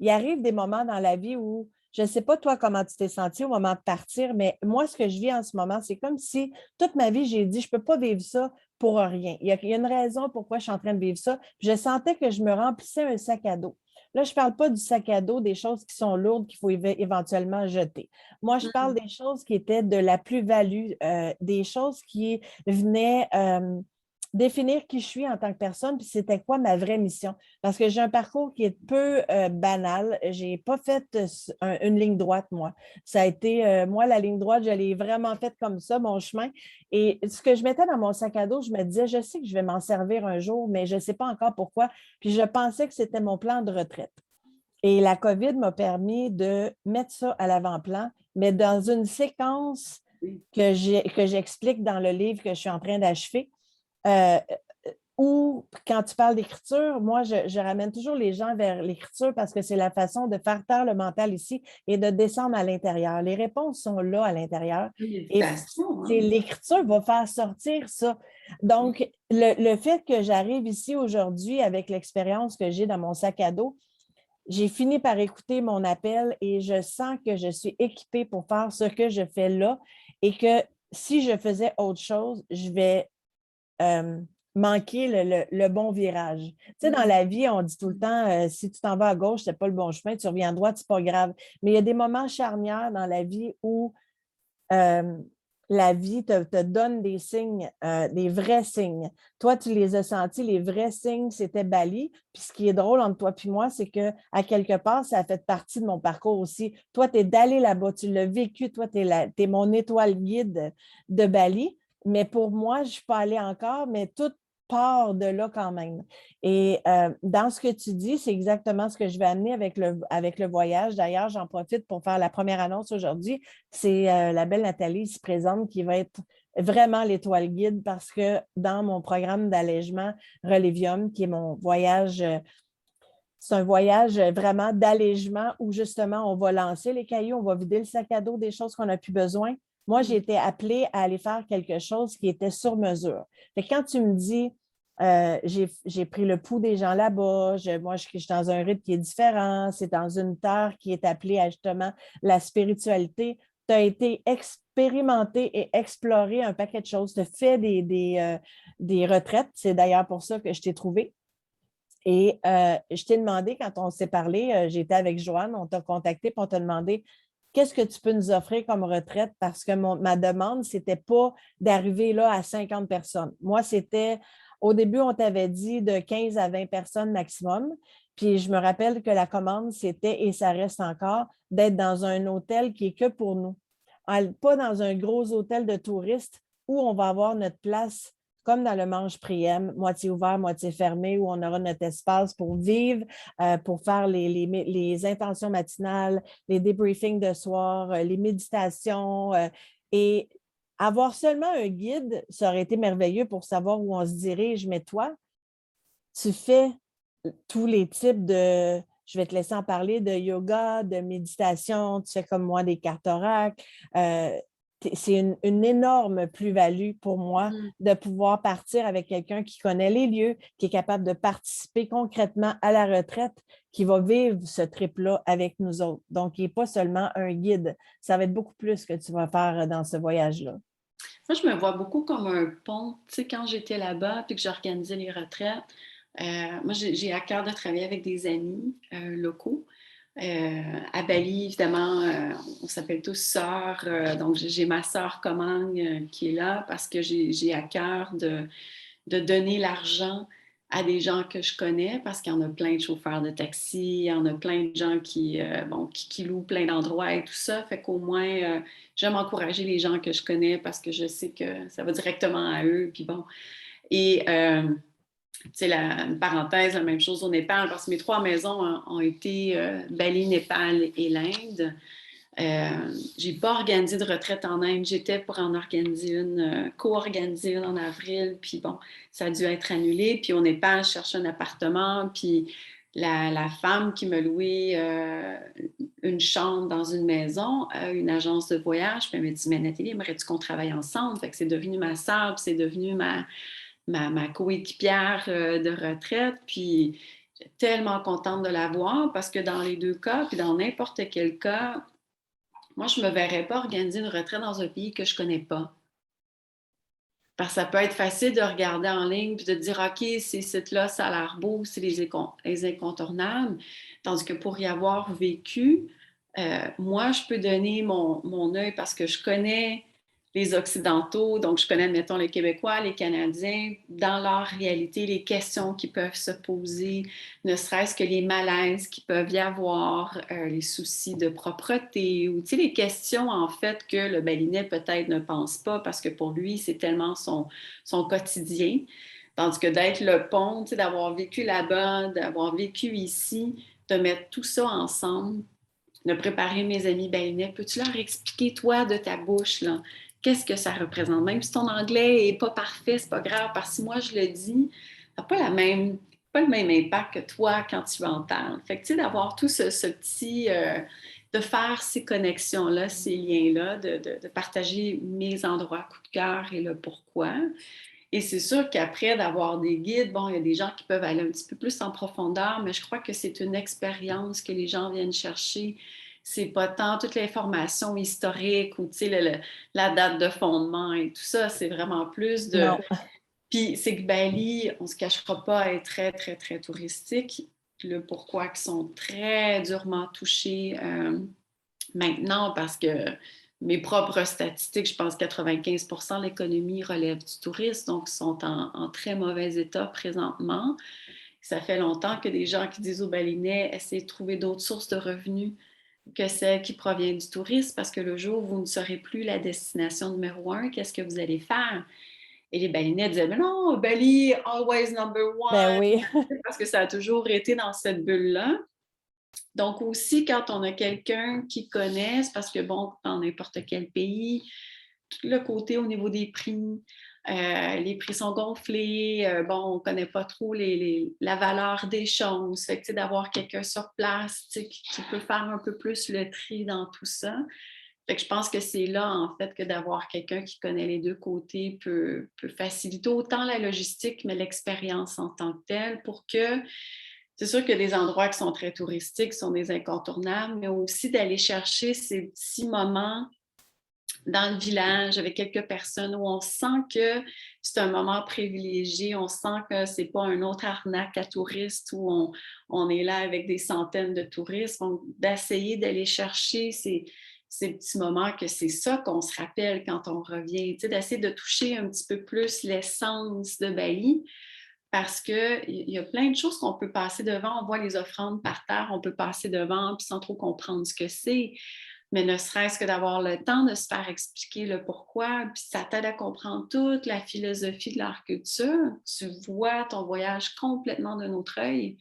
il arrive des moments dans la vie où je ne sais pas toi comment tu t'es senti au moment de partir, mais moi, ce que je vis en ce moment, c'est comme si toute ma vie, j'ai dit, je ne peux pas vivre ça pour rien. Il y a une raison pourquoi je suis en train de vivre ça. Je sentais que je me remplissais un sac à dos. Là, je ne parle pas du sac à dos, des choses qui sont lourdes qu'il faut éventuellement jeter. Moi, je parle des choses qui étaient de la plus-value, des choses qui venaient définir qui je suis en tant que personne, puis c'était quoi ma vraie mission. Parce que j'ai un parcours qui est peu banal. Je n'ai pas fait une ligne droite, moi. Ça a été, moi, la ligne droite, je l'ai vraiment faite comme ça, mon chemin. Et ce que je mettais dans mon sac à dos, je me disais, je sais que je vais m'en servir un jour, mais je ne sais pas encore pourquoi. Puis je pensais que c'était mon plan de retraite. Et la COVID m'a permis de mettre ça à l'avant-plan, mais dans une séquence que j'explique dans le livre que je suis en train d'achever. Euh, ou quand tu parles d'écriture, moi, je ramène toujours les gens vers l'écriture parce que c'est la façon de faire taire le mental ici et de descendre à l'intérieur. Les réponses sont là à l'intérieur et Méditation, hein? l'écriture va faire sortir ça. Donc, le fait que j'arrive ici aujourd'hui avec l'expérience que j'ai dans mon sac à dos, j'ai fini par écouter mon appel et je sens que je suis équipée pour faire ce que je fais là et que si je faisais autre chose, je vais manquer le bon virage. Tu sais, dans la vie, on dit tout le temps, si tu t'en vas à gauche, ce n'est pas le bon chemin, tu reviens à droite, c'est pas grave. Mais il y a des moments charnières dans la vie où euh, la vie te donne des signes, des vrais signes. Toi, tu les as sentis, les vrais signes, c'était Bali. Puis ce qui est drôle entre toi et moi, c'est qu'à quelque part, ça a fait partie de mon parcours aussi. Toi, tu es d'aller là-bas, tu l'as vécu, toi, tu es mon étoile guide de Bali. Mais pour moi, je ne suis pas allée encore, mais tout part de là quand même. Et dans ce que tu dis, c'est exactement ce que je vais amener avec le voyage. D'ailleurs, j'en profite pour faire la première annonce aujourd'hui. C'est la belle Nathalie ici présente qui va être vraiment l'étoile guide parce que dans mon programme d'allègement Relevium, qui est mon voyage, c'est un voyage vraiment d'allègement où justement on va lancer les cailloux, on va vider le sac à dos des choses qu'on n'a plus besoin. Moi, j'ai été appelée à aller faire quelque chose qui était sur mesure. Fait que quand tu me dis, j'ai pris le pouls des gens là-bas, moi, je suis dans un rythme qui est différent, c'est dans une terre qui est appelée à justement la spiritualité. tu as été expérimenté et exploré un paquet de choses. Tu as fait des retraites. C'est d'ailleurs pour ça que je t'ai trouvé. Et je t'ai demandé, quand on s'est parlé, j'étais avec Joanne, on t'a contacté pour te demander qu'est-ce que tu peux nous offrir comme retraite parce que ma demande, ce n'était pas d'arriver là à 50 personnes. Moi, c'était, au début, on t'avait dit de 15 à 20 personnes maximum. Puis je me rappelle que la commande, c'était, et ça reste encore, d'être dans un hôtel qui est que pour nous. Pas dans un gros hôtel de touristes où on va avoir notre place comme dans le Manche Priem, moitié ouvert, moitié fermé, où on aura notre espace pour vivre, pour faire les intentions matinales, les débriefings de soir, les méditations. Et avoir seulement un guide, ça aurait été merveilleux pour savoir où on se dirige. Mais toi, tu fais tous les types de, je vais te laisser en parler, de yoga, de méditation, tu fais comme moi des cartes oracles. C'est une énorme plus-value pour moi de pouvoir partir avec quelqu'un qui connaît les lieux, qui est capable de participer concrètement à la retraite, qui va vivre ce trip-là avec nous autres. Donc, il n'est pas seulement un guide. Ça va être beaucoup plus que tu vas faire dans ce voyage-là. Moi, je me vois beaucoup comme un pont. Tu sais, quand j'étais là-bas puis que j'organisais les retraites, moi, j'ai à cœur de travailler avec des amis locaux. À Bali, évidemment, on s'appelle tous sœurs. Donc, j'ai ma sœur Comagne qui est là parce que j'ai à cœur de donner l'argent à des gens que je connais parce qu'il y en a plein de chauffeurs de taxi, il y en a plein de gens qui louent plein d'endroits et tout ça. Fait qu'au moins, j'aime encourager les gens que je connais parce que je sais que ça va directement à eux. Puis bon. Et tu sais, une parenthèse, la même chose au Népal, parce que mes 3 maisons ont été Bali, Népal et l'Inde. J'ai pas organisé de retraite en Inde. J'étais pour en organiser une, co-organiser une en avril, puis bon, ça a dû être annulé. Puis au Népal, je cherchais un appartement, puis la femme qui me louait une chambre dans une maison, une agence de voyage, puis elle m'a dit, mais Nathalie, aimerais-tu qu'on travaille ensemble? Fait que c'est devenu ma sœur, puis c'est devenu ma coéquipière de retraite, puis j'étais tellement contente de la voir parce que dans les deux cas, puis dans n'importe quel cas, moi, je ne me verrais pas organiser une retraite dans un pays que je ne connais pas. Parce que ça peut être facile de regarder en ligne puis de dire, OK, ces sites-là, ça a l'air beau, c'est les incontournables. Tandis que pour y avoir vécu, moi, je peux donner mon œil parce que je connais les Occidentaux, donc je connais, mettons, les Québécois, les Canadiens, dans leur réalité, les questions qui peuvent se poser, ne serait-ce que les malaises qui peuvent y avoir, les soucis de propreté, ou tu sais, les questions, en fait, que le Balinais peut-être ne pense pas parce que pour lui, c'est tellement son quotidien. Tandis que d'être le pont, tu sais, d'avoir vécu là-bas, d'avoir vécu ici, de mettre tout ça ensemble, de préparer mes amis balinais. Peux-tu leur expliquer, toi, de ta bouche, là, qu'est-ce que ça représente? Même si ton anglais n'est pas parfait, c'est pas grave, parce que si moi, je le dis, ça n'a pas le même impact que toi quand tu en parles. Fait que, tu sais, d'avoir tout ce petit... de faire ces connexions-là, ces liens-là, de partager mes endroits coup de cœur et le pourquoi. Et c'est sûr qu'après d'avoir des guides, bon, il y a des gens qui peuvent aller un petit peu plus en profondeur, mais je crois que c'est une expérience que les gens viennent chercher. C'est pas tant toute l'information historique ou, tu sais, la date de fondement et tout ça, c'est vraiment plus de... Non. Puis c'est que Bali, on se cachera pas, est très, très, très touristique. Le pourquoi qu'ils sont très durement touchés maintenant parce que mes propres statistiques, je pense que 95% de l'économie relève du tourisme, donc ils sont en très mauvais état présentement. Ça fait longtemps que des gens qui disent aux Balinais essaient de trouver d'autres sources de revenus que celles qui proviennent du tourisme, parce que le jour où vous ne serez plus la destination numéro un, qu'est-ce que vous allez faire? Et les Balinais disaient, mais non, Bali, always number Ben one, oui. parce que ça a toujours été dans cette bulle-là. Donc aussi, quand on a quelqu'un qui connaît, c'est parce que, bon, dans n'importe quel pays, tout le côté au niveau des prix, les prix sont gonflés, bon, on ne connaît pas trop la valeur des choses. Fait que, d'avoir quelqu'un sur place qui peut faire un peu plus le tri dans tout ça. Fait que je pense que c'est là, en fait, que d'avoir quelqu'un qui connaît les deux côtés peut faciliter autant la logistique, mais l'expérience en tant que telle pour que c'est sûr qu'il y a des endroits qui sont très touristiques, qui sont des incontournables, mais aussi d'aller chercher ces petits moments dans le village avec quelques personnes où on sent que c'est un moment privilégié, on sent que c'est pas un autre arnaque à touristes où on est là avec des centaines de touristes. Donc, d'essayer d'aller chercher ces petits moments que c'est ça qu'on se rappelle quand on revient, tu sais, d'essayer de toucher un petit peu plus l'essence de Bali parce qu'il y a plein de choses qu'on peut passer devant. On voit les offrandes par terre, on peut passer devant puis sans trop comprendre ce que c'est. Mais ne serait-ce que d'avoir le temps de se faire expliquer le pourquoi, puis ça t'aide à comprendre toute la philosophie de leur culture. Tu vois ton voyage complètement d'un autre œil.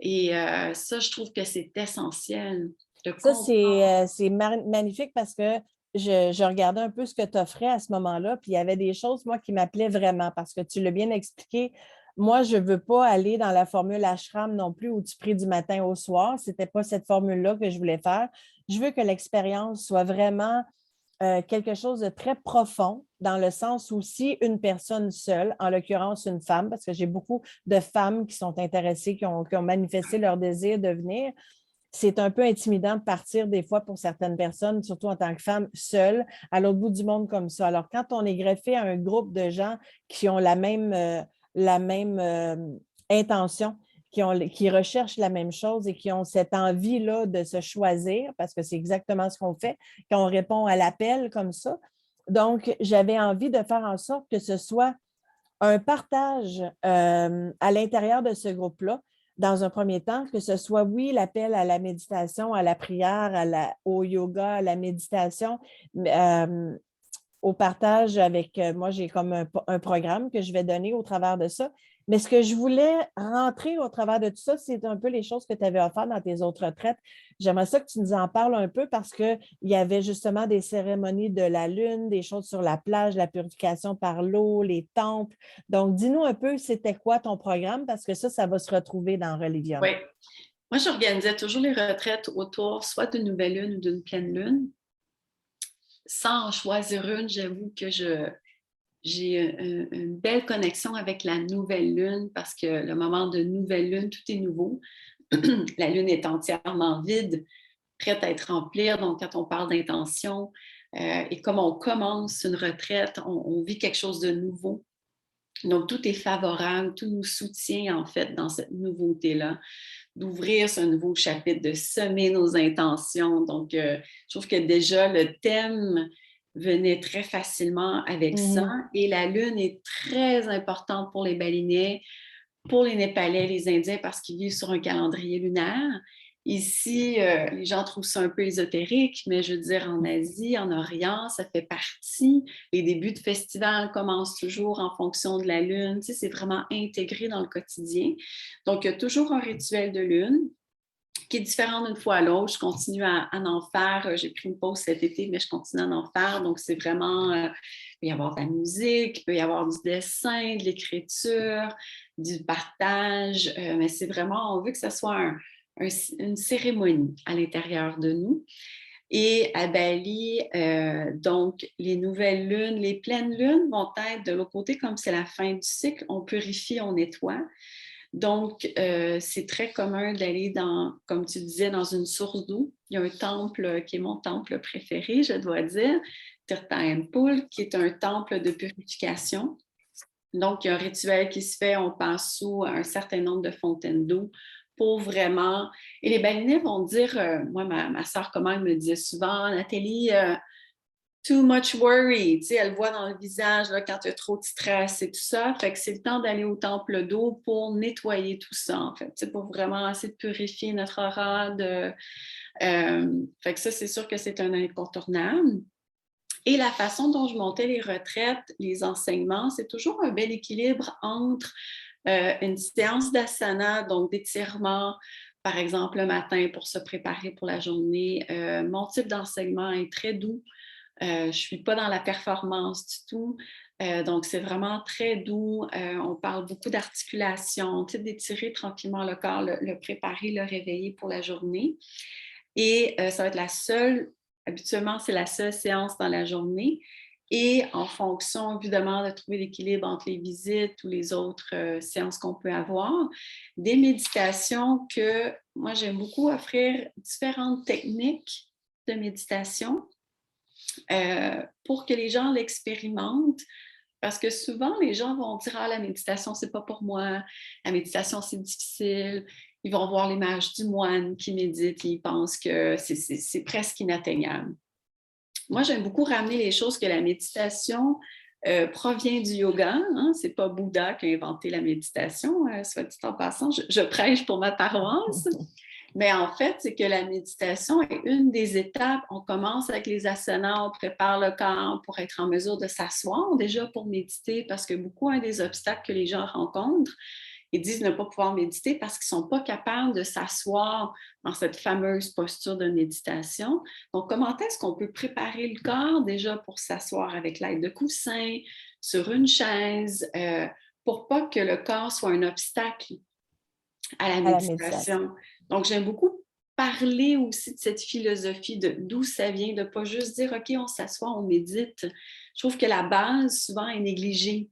Et ça, je trouve que c'est essentiel de Ça, comprendre. c'est magnifique parce que je regardais un peu ce que tu offrais à ce moment-là, puis il y avait des choses, moi, qui m'appelaient vraiment parce que tu l'as bien expliqué. Moi, je ne veux pas aller dans la formule ashram non plus où tu pries du matin au soir. Ce n'était pas cette formule-là que je voulais faire. Je veux que l'expérience soit vraiment quelque chose de très profond, dans le sens où si une personne seule, en l'occurrence une femme, parce que j'ai beaucoup de femmes qui sont intéressées, qui ont manifesté leur désir de venir, c'est un peu intimidant de partir des fois pour certaines personnes, surtout en tant que femme, seule, à l'autre bout du monde comme ça. Alors, quand on est greffé à un groupe de gens qui ont la même intention, qui recherchent la même chose et qui ont cette envie-là de se choisir, parce que c'est exactement ce qu'on fait quand on répond à l'appel comme ça. Donc, j'avais envie de faire en sorte que ce soit un partage à l'intérieur de ce groupe-là, dans un premier temps, que ce soit, oui, l'appel à la méditation, à la prière, au yoga, à la méditation, au partage avec, moi, j'ai comme un programme que je vais donner au travers de ça. Mais ce que je voulais rentrer au travers de tout ça, c'est un peu les choses que tu avais offertes dans tes autres retraites. J'aimerais ça que tu nous en parles un peu parce qu'il y avait justement des cérémonies de la lune, des choses sur la plage, la purification par l'eau, les temples. Donc, dis-nous un peu, c'était quoi ton programme parce que ça va se retrouver dans Religium. Oui. Moi, j'organisais toujours les retraites autour soit d'une nouvelle lune ou d'une pleine lune. Sans en choisir une, j'avoue que j'ai une belle connexion avec la nouvelle lune parce que le moment de nouvelle lune, tout est nouveau. La lune est entièrement vide, prête à être remplie. Donc, quand on parle d'intention, et comme on commence une retraite, on vit quelque chose de nouveau. Donc, tout est favorable, tout nous soutient en fait dans cette nouveauté-là, d'ouvrir ce nouveau chapitre, de semer nos intentions. Donc, je trouve que déjà le thème venait très facilement avec ça. Et la lune est très importante pour les Balinais, pour les Népalais, les Indiens, parce qu'ils vivent sur un calendrier lunaire. Ici, les gens trouvent ça un peu ésotérique, mais je veux dire, en Asie, en Orient, ça fait partie. Les débuts de festival commencent toujours en fonction de la lune. Tu sais, c'est vraiment intégré dans le quotidien. Donc, il y a toujours un rituel de lune qui est différent d'une fois à l'autre. Je continue à en faire. J'ai pris une pause cet été, mais je continue à en faire. Donc, c'est vraiment, il peut y avoir de la musique, il peut y avoir du dessin, de l'écriture, du partage. Mais c'est vraiment, on veut que ce soit une cérémonie à l'intérieur de nous. Et à Bali, donc, les nouvelles lunes, les pleines lunes vont être de l'autre côté, comme c'est la fin du cycle, on purifie, on nettoie. Donc, c'est très commun d'aller comme tu disais, dans une source d'eau. Il y a un temple qui est mon temple préféré, je dois dire, Tirtha Empul, qui est un temple de purification. Donc, il y a un rituel qui se fait, on passe sous un certain nombre de fontaines d'eau pour vraiment... Et les Balinais vont dire, moi, ma soeur Commande me disait souvent, Nathalie, too much worry, tu sais, elle voit dans le visage là, quand il y a trop de stress et tout ça. Fait que c'est le temps d'aller au temple d'eau pour nettoyer tout ça, en fait, tu sais, pour vraiment essayer de purifier notre aura. Fait que ça, c'est sûr que c'est un incontournable. Et la façon dont je montais les retraites, les enseignements, c'est toujours un bel équilibre entre une séance d'asana, donc d'étirement, par exemple le matin pour se préparer pour la journée. Mon type d'enseignement est très doux. Je ne suis pas dans la performance du tout. Donc, c'est vraiment très doux. On parle beaucoup d'articulation, d'étirer tranquillement le corps, le préparer, le réveiller pour la journée. Et ça va être habituellement, c'est la seule séance dans la journée. Et en fonction, évidemment, de trouver l'équilibre entre les visites ou les autres séances qu'on peut avoir, des méditations que moi, j'aime beaucoup offrir différentes techniques de méditation. pour que les gens l'expérimentent. Parce que souvent, les gens vont dire: «Ah, la méditation, c'est pas pour moi. La méditation, c'est difficile.» Ils vont voir l'image du moine qui médite et ils pensent que c'est presque inatteignable. Moi, j'aime beaucoup ramener les choses que la méditation provient du yoga. Hein? C'est pas Bouddha qui a inventé la méditation, soit dit en passant. Je prêche pour ma paroisse. Mais en fait, c'est que la méditation est une des étapes. On commence avec les asanas, on prépare le corps pour être en mesure de s'asseoir déjà pour méditer, parce que beaucoup, un des obstacles que les gens rencontrent, ils disent ne pas pouvoir méditer parce qu'ils ne sont pas capables de s'asseoir dans cette fameuse posture de méditation. Donc, comment est-ce qu'on peut préparer le corps déjà pour s'asseoir avec l'aide de coussins, sur une chaise, pour pas que le corps soit un obstacle à la À la méditation. méditation. Donc, j'aime beaucoup parler aussi de cette philosophie, d'où ça vient, de ne pas juste dire, OK, on s'assoit, on médite. Je trouve que la base, souvent, est négligée.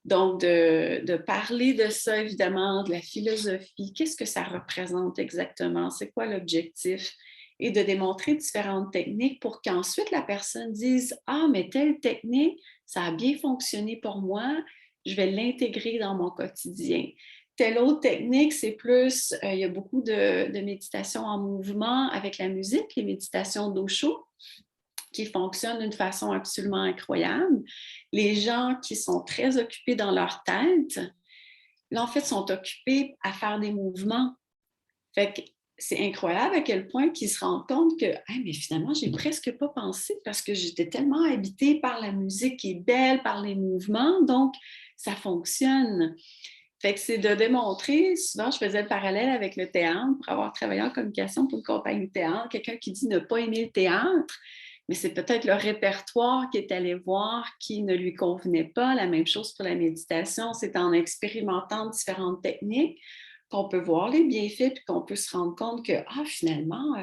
Donc, de parler de ça, évidemment, de la philosophie, qu'est-ce que ça représente exactement, c'est quoi l'objectif, et de démontrer différentes techniques pour qu'ensuite la personne dise, ah, mais telle technique, ça a bien fonctionné pour moi, je vais l'intégrer dans mon quotidien. Telle autre technique, c'est plus, il y a beaucoup de méditation en mouvement avec la musique, les méditations d'Osho, qui fonctionnent d'une façon absolument incroyable. Les gens qui sont très occupés dans leur tête, là, en fait, sont occupés à faire des mouvements. Fait que c'est incroyable à quel point qu'ils se rendent compte que hey, mais finalement, j'ai presque pas pensé parce que j'étais tellement habitée par la musique qui est belle, par les mouvements, donc ça fonctionne. Fait que c'est de démontrer, souvent je faisais le parallèle avec le théâtre, pour avoir travaillé en communication pour une compagnie de théâtre, quelqu'un qui dit ne pas aimer le théâtre, mais c'est peut-être le répertoire qu'il est allé voir qui ne lui convenait pas. La même chose pour la méditation, c'est en expérimentant différentes techniques qu'on peut voir les bienfaits, puis qu'on peut se rendre compte que, ah, finalement,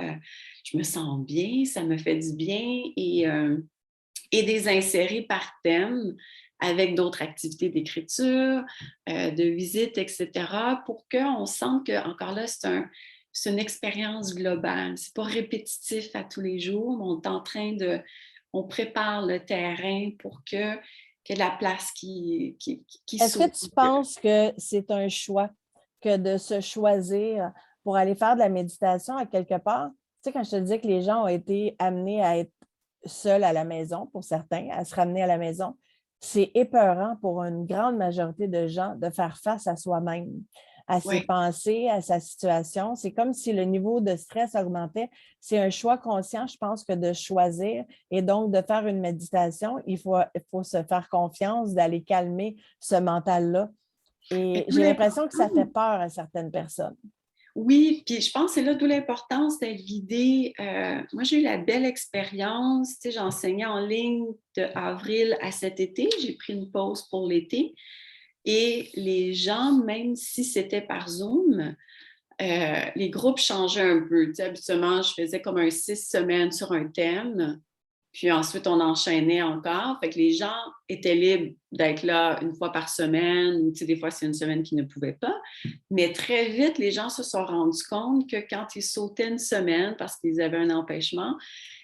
je me sens bien, ça me fait du bien, et des insérer par thème avec d'autres activités d'écriture, de visite, etc., pour qu'on sente que, encore là, c'est une expérience globale. C'est pas répétitif à tous les jours, mais on prépare le terrain pour que la place qui Est-ce que s'ouvre. tu penses que c'est un choix que de se choisir pour aller faire de la méditation à quelque part? Tu sais, quand je te disais que les gens ont été amenés à être seuls à la maison, pour certains, à se ramener à la maison, c'est épeurant pour une grande majorité de gens de faire face à soi-même, à ses Oui. pensées, à sa situation. C'est comme si le niveau de stress augmentait. C'est un choix conscient, je pense, que de choisir et donc de faire une méditation. Il faut se faire confiance, d'aller calmer ce mental-là. Mais Et d'où j'ai l'impression que ça fait l'importance. peur à certaines personnes. Oui, puis je pense que c'est là d'où l'importance d'être guidée. Moi, j'ai eu la belle expérience. Tu sais, j'enseignais en ligne de avril à cet été. J'ai pris une pause pour l'été. Et les gens, même si c'était par Zoom, les groupes changeaient un peu. Tu sais, habituellement, je faisais comme un 6 semaines sur un thème. Puis ensuite, on enchaînait encore. Fait que les gens étaient libres d'être là une fois par semaine, ou tu sais, des fois, c'est une semaine qu'ils ne pouvaient pas. Mais très vite, les gens se sont rendus compte que quand ils sautaient une semaine parce qu'ils avaient un empêchement,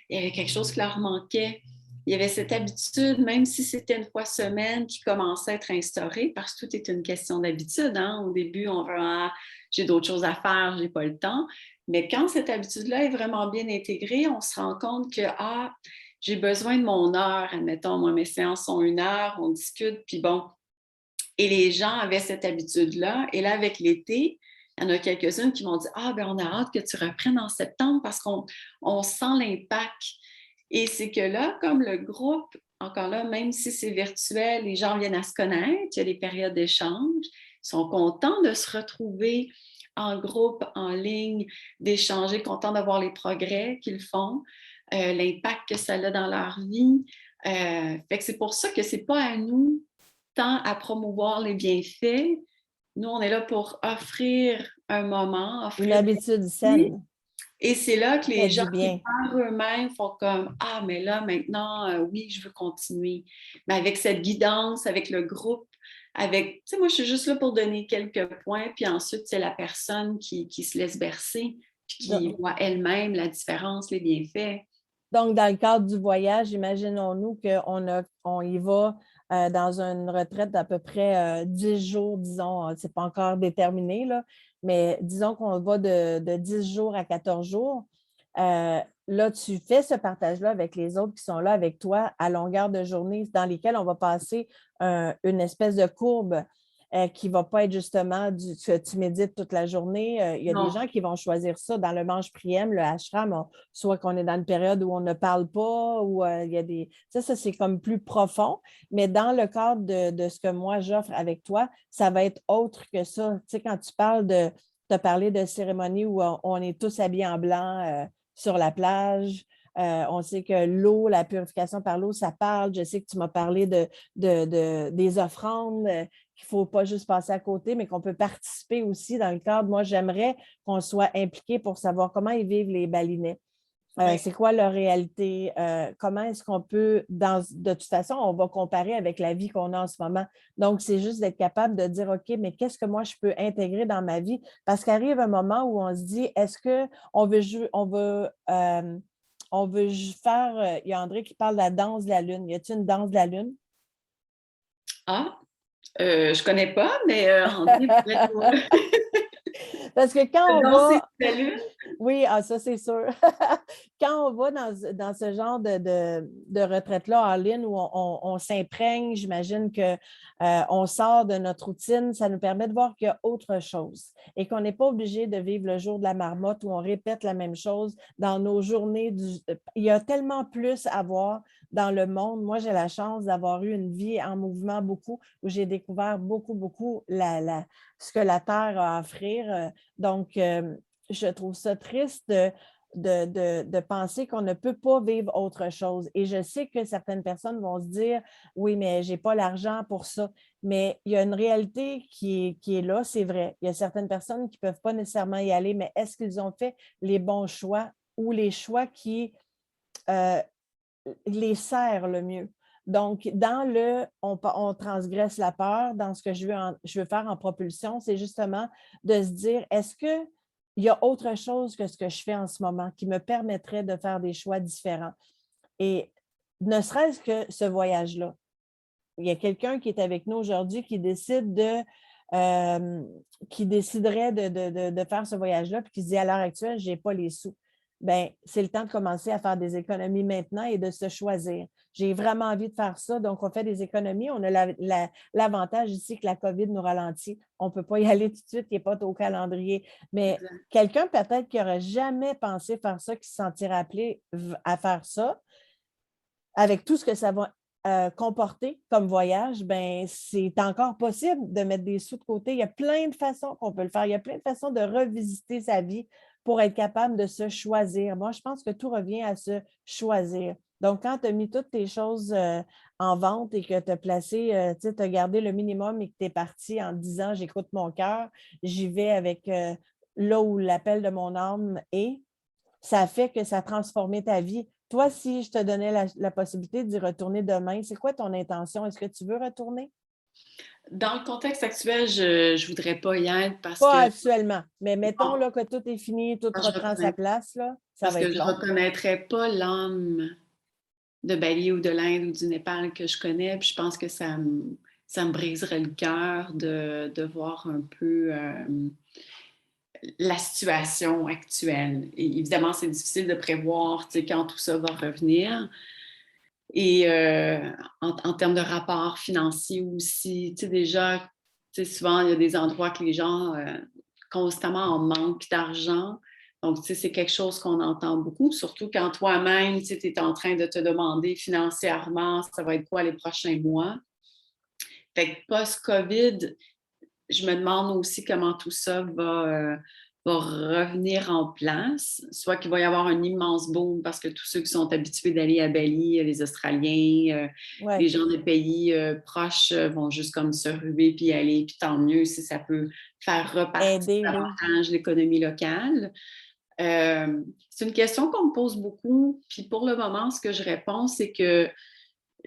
il y avait quelque chose qui leur manquait. Il y avait cette habitude, même si c'était une fois semaine, qui commençait à être instaurée, parce que tout est une question d'habitude. Hein? Au début, on va ah, j'ai d'autres choses à faire, j'ai pas le temps. Mais quand cette habitude-là est vraiment bien intégrée, on se rend compte que ah, j'ai besoin de mon heure, admettons, moi, mes séances sont 1 heure, on discute, puis bon. Et les gens avaient cette habitude-là. Et là, avec l'été, il y en a quelques-unes qui m'ont dit ah, ben on a hâte que tu reprennes en septembre parce qu'on sent l'impact. Et c'est que là, comme le groupe, encore là, même si c'est virtuel, les gens viennent à se connaître, il y a des périodes d'échange, ils sont contents de se retrouver en groupe, en ligne, d'échanger, contents de voir les progrès qu'ils font, l'impact que ça a dans leur vie. Fait que c'est pour ça que c'est pas à nous tant à promouvoir les bienfaits. Nous, on est là pour offrir un moment, Une offrir des habitude outils. saine Et c'est là qui que fait les gens du qui bien. par eux-mêmes font comme ah, mais là, maintenant, oui, je veux continuer. Mais avec cette guidance, avec le groupe, avec, tu sais, moi, je suis juste là pour donner quelques points, puis ensuite, c'est la personne qui se laisse bercer, puis qui Donc, voit elle-même la différence, les bienfaits. Donc, dans le cadre du voyage, imaginons-nous on y va dans une retraite d'à peu près 10 jours, disons, c'est pas encore déterminé, là, mais disons qu'on va de 10 jours à 14 jours. Là, tu fais ce partage-là avec les autres qui sont là avec toi à longueur de journée, dans lesquelles on va passer une espèce de courbe qui ne va pas être justement que tu médites toute la journée. Il y a des Non. gens qui vont choisir ça dans le Manche Priem, le ashram, soit qu'on est dans une période où on ne parle pas, ou il y a des. Ça c'est comme plus profond. Mais dans le cadre de ce que moi j'offre avec toi, ça va être autre que ça. Tu sais, quand tu parles tu as parlé de cérémonie où on est tous habillés en blanc sur la plage. On sait que l'eau, la purification par l'eau, ça parle. Je sais que tu m'as parlé des offrandes, qu'il ne faut pas juste passer à côté, mais qu'on peut participer aussi dans le cadre. Moi, j'aimerais qu'on soit impliqué pour savoir comment ils vivent les Balinais. Oui. C'est quoi leur réalité? Comment est-ce qu'on peut, de toute façon, on va comparer avec la vie qu'on a en ce moment. Donc, c'est juste d'être capable de dire, OK, mais qu'est-ce que moi je peux intégrer dans ma vie? Parce qu'arrive un moment où on se dit, est-ce qu'on veut, on veut faire, il y a André qui parle de la danse de la lune. Y a-t-il une danse de la lune? Ah, je connais pas, mais André pourrait nous Parce que quand on danser va, la lune. oui, ça c'est sûr. Quand on va dans ce genre de retraite-là en ligne où on s'imprègne, j'imagine qu'on sort de notre routine, ça nous permet de voir qu'il y a autre chose et qu'on n'est pas obligé de vivre le jour de la marmotte où on répète la même chose dans nos journées. Il y a tellement plus à voir dans le monde. Moi, j'ai la chance d'avoir eu une vie en mouvement beaucoup, où j'ai découvert beaucoup ce que la Terre a à offrir. Donc, je trouve ça triste de penser qu'on ne peut pas vivre autre chose. Et je sais que certaines personnes vont se dire, oui, mais je n'ai pas l'argent pour ça. Mais il y a une réalité qui est là, c'est vrai. Il y a certaines personnes qui ne peuvent pas nécessairement y aller, mais est-ce qu'ils ont fait les bons choix ou les choix qui euh, les servent le mieux? Donc, on transgresse la peur, dans ce que je veux faire en propulsion, c'est justement de se dire, est-ce qu'il y a autre chose que ce que je fais en ce moment qui me permettrait de faire des choix différents? Et ne serait-ce que ce voyage-là. Il y a quelqu'un qui est avec nous aujourd'hui qui déciderait de faire ce voyage-là, puis qui se dit à l'heure actuelle, je n'ai pas les sous. Bien, c'est le temps de commencer à faire des économies maintenant et de se choisir. J'ai vraiment envie de faire ça, donc on fait des économies. On a l'avantage ici que la COVID nous ralentit. On ne peut pas y aller tout de suite, qui n'est pas au calendrier. Mais Exact. quelqu'un peut-être qui n'aurait jamais pensé faire ça, qui se sentirait appelé à faire ça, avec tout ce que ça va comporter comme voyage, ben, c'est encore possible de mettre des sous de côté. Il y a plein de façons qu'on peut le faire. Il y a plein de façons de revisiter sa vie pour être capable de se choisir. Moi, je pense que tout revient à se choisir. Donc, quand tu as mis toutes tes choses en vente et que tu as placé, tu as gardé le minimum et que tu es parti en te disant, j'écoute mon cœur, j'y vais avec là où l'appel de mon âme est, ça fait que ça a transformé ta vie. Toi, si je te donnais la possibilité d'y retourner demain, c'est quoi ton intention? Est-ce que tu veux retourner? Dans le contexte actuel, je ne voudrais pas y être parce Pas que, actuellement, mais mettons bon, là, que tout est fini, tout je reprend sa place, là, ça parce va que être je ne long. reconnaîtrais pas l'âme de Bali ou de l'Inde ou du Népal que je connais. Puis je pense que ça me briserait le cœur de voir un peu la situation actuelle. Et évidemment, c'est difficile de prévoir quand tout ça va revenir. Et en termes de rapport financier aussi, déjà, souvent, il y a des endroits que les gens constamment en manquent d'argent. Donc, c'est quelque chose qu'on entend beaucoup, surtout quand toi-même, tu es en train de te demander financièrement, ça va être quoi les prochains mois. Fait que post-COVID, je me demande aussi comment tout ça va revenir en place. Soit qu'il va y avoir un immense boom parce que tous ceux qui sont habitués d'aller à Bali, les Australiens, les Ouais. gens des pays proches vont juste comme se ruer puis y aller. Puis tant mieux si ça peut faire repartir Aider, oui. davantage l'économie locale. C'est une question qu'on me pose beaucoup. Puis pour le moment, ce que je réponds, c'est que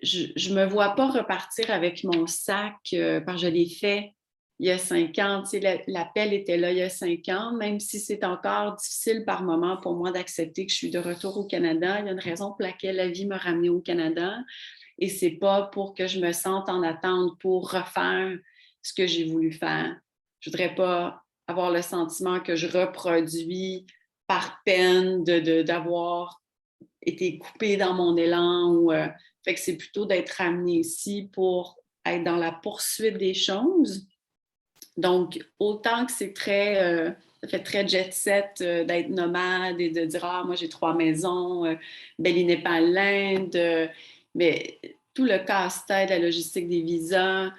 je ne me vois pas repartir avec mon sac parce que je l'ai fait il y a 5 ans. Tu sais, l'appel était là il y a 5 ans, même si c'est encore difficile par moment pour moi d'accepter que je suis de retour au Canada. Il y a une raison pour laquelle la vie m'a ramenée au Canada. Et c'est pas pour que je me sente en attente pour refaire ce que j'ai voulu faire. Je voudrais pas avoir le sentiment que je reproduis par peine d'avoir été coupée dans mon élan. Fait que c'est plutôt d'être ramenée ici pour être dans la poursuite des choses. Donc, autant que c'est ça fait très jet set d'être nomade et de dire ah, moi j'ai 3 maisons, Bali, Népal, l'Inde, mais tout le casse-tête, la logistique des visas,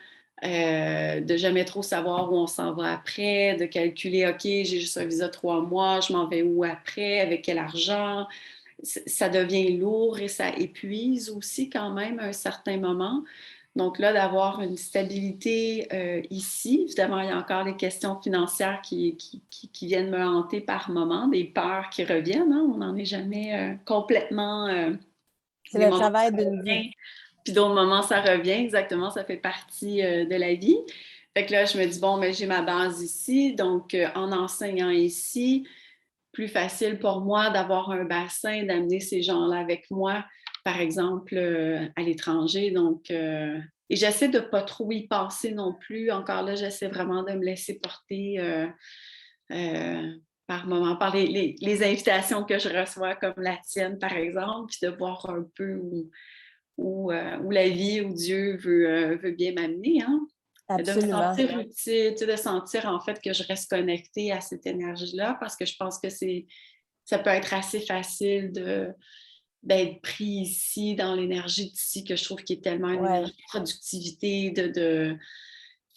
de jamais trop savoir où on s'en va après, de calculer OK, j'ai juste un visa 3 mois, je m'en vais où après, avec quel argent. Ça devient lourd et ça épuise aussi quand même à un certain moment. Donc là, d'avoir une stabilité ici, évidemment, il y a encore les questions financières qui viennent me hanter par moment, des peurs qui reviennent. Hein? On n'en est jamais complètement... C'est des le moments travail ça d'une vie. revient, puis d'autres moments ça revient. Exactement, ça fait partie de la vie. Fait que là, je me dis, bon, mais j'ai ma base ici, donc en enseignant ici, plus facile pour moi d'avoir un bassin, d'amener ces gens-là avec moi, par exemple, à l'étranger. Donc, et j'essaie de ne pas trop y passer non plus. Encore là, j'essaie vraiment de me laisser porter par moment, par les invitations que je reçois, comme la tienne, par exemple, puis de voir un peu où la vie, où Dieu veut bien m'amener. Hein? De me Absolument. sentir utile, de sentir en fait que je reste connectée à cette énergie-là parce que je pense que ça peut être assez facile d'être pris ici dans l'énergie d'ici que je trouve qui est tellement une Ouais. énergie de productivité,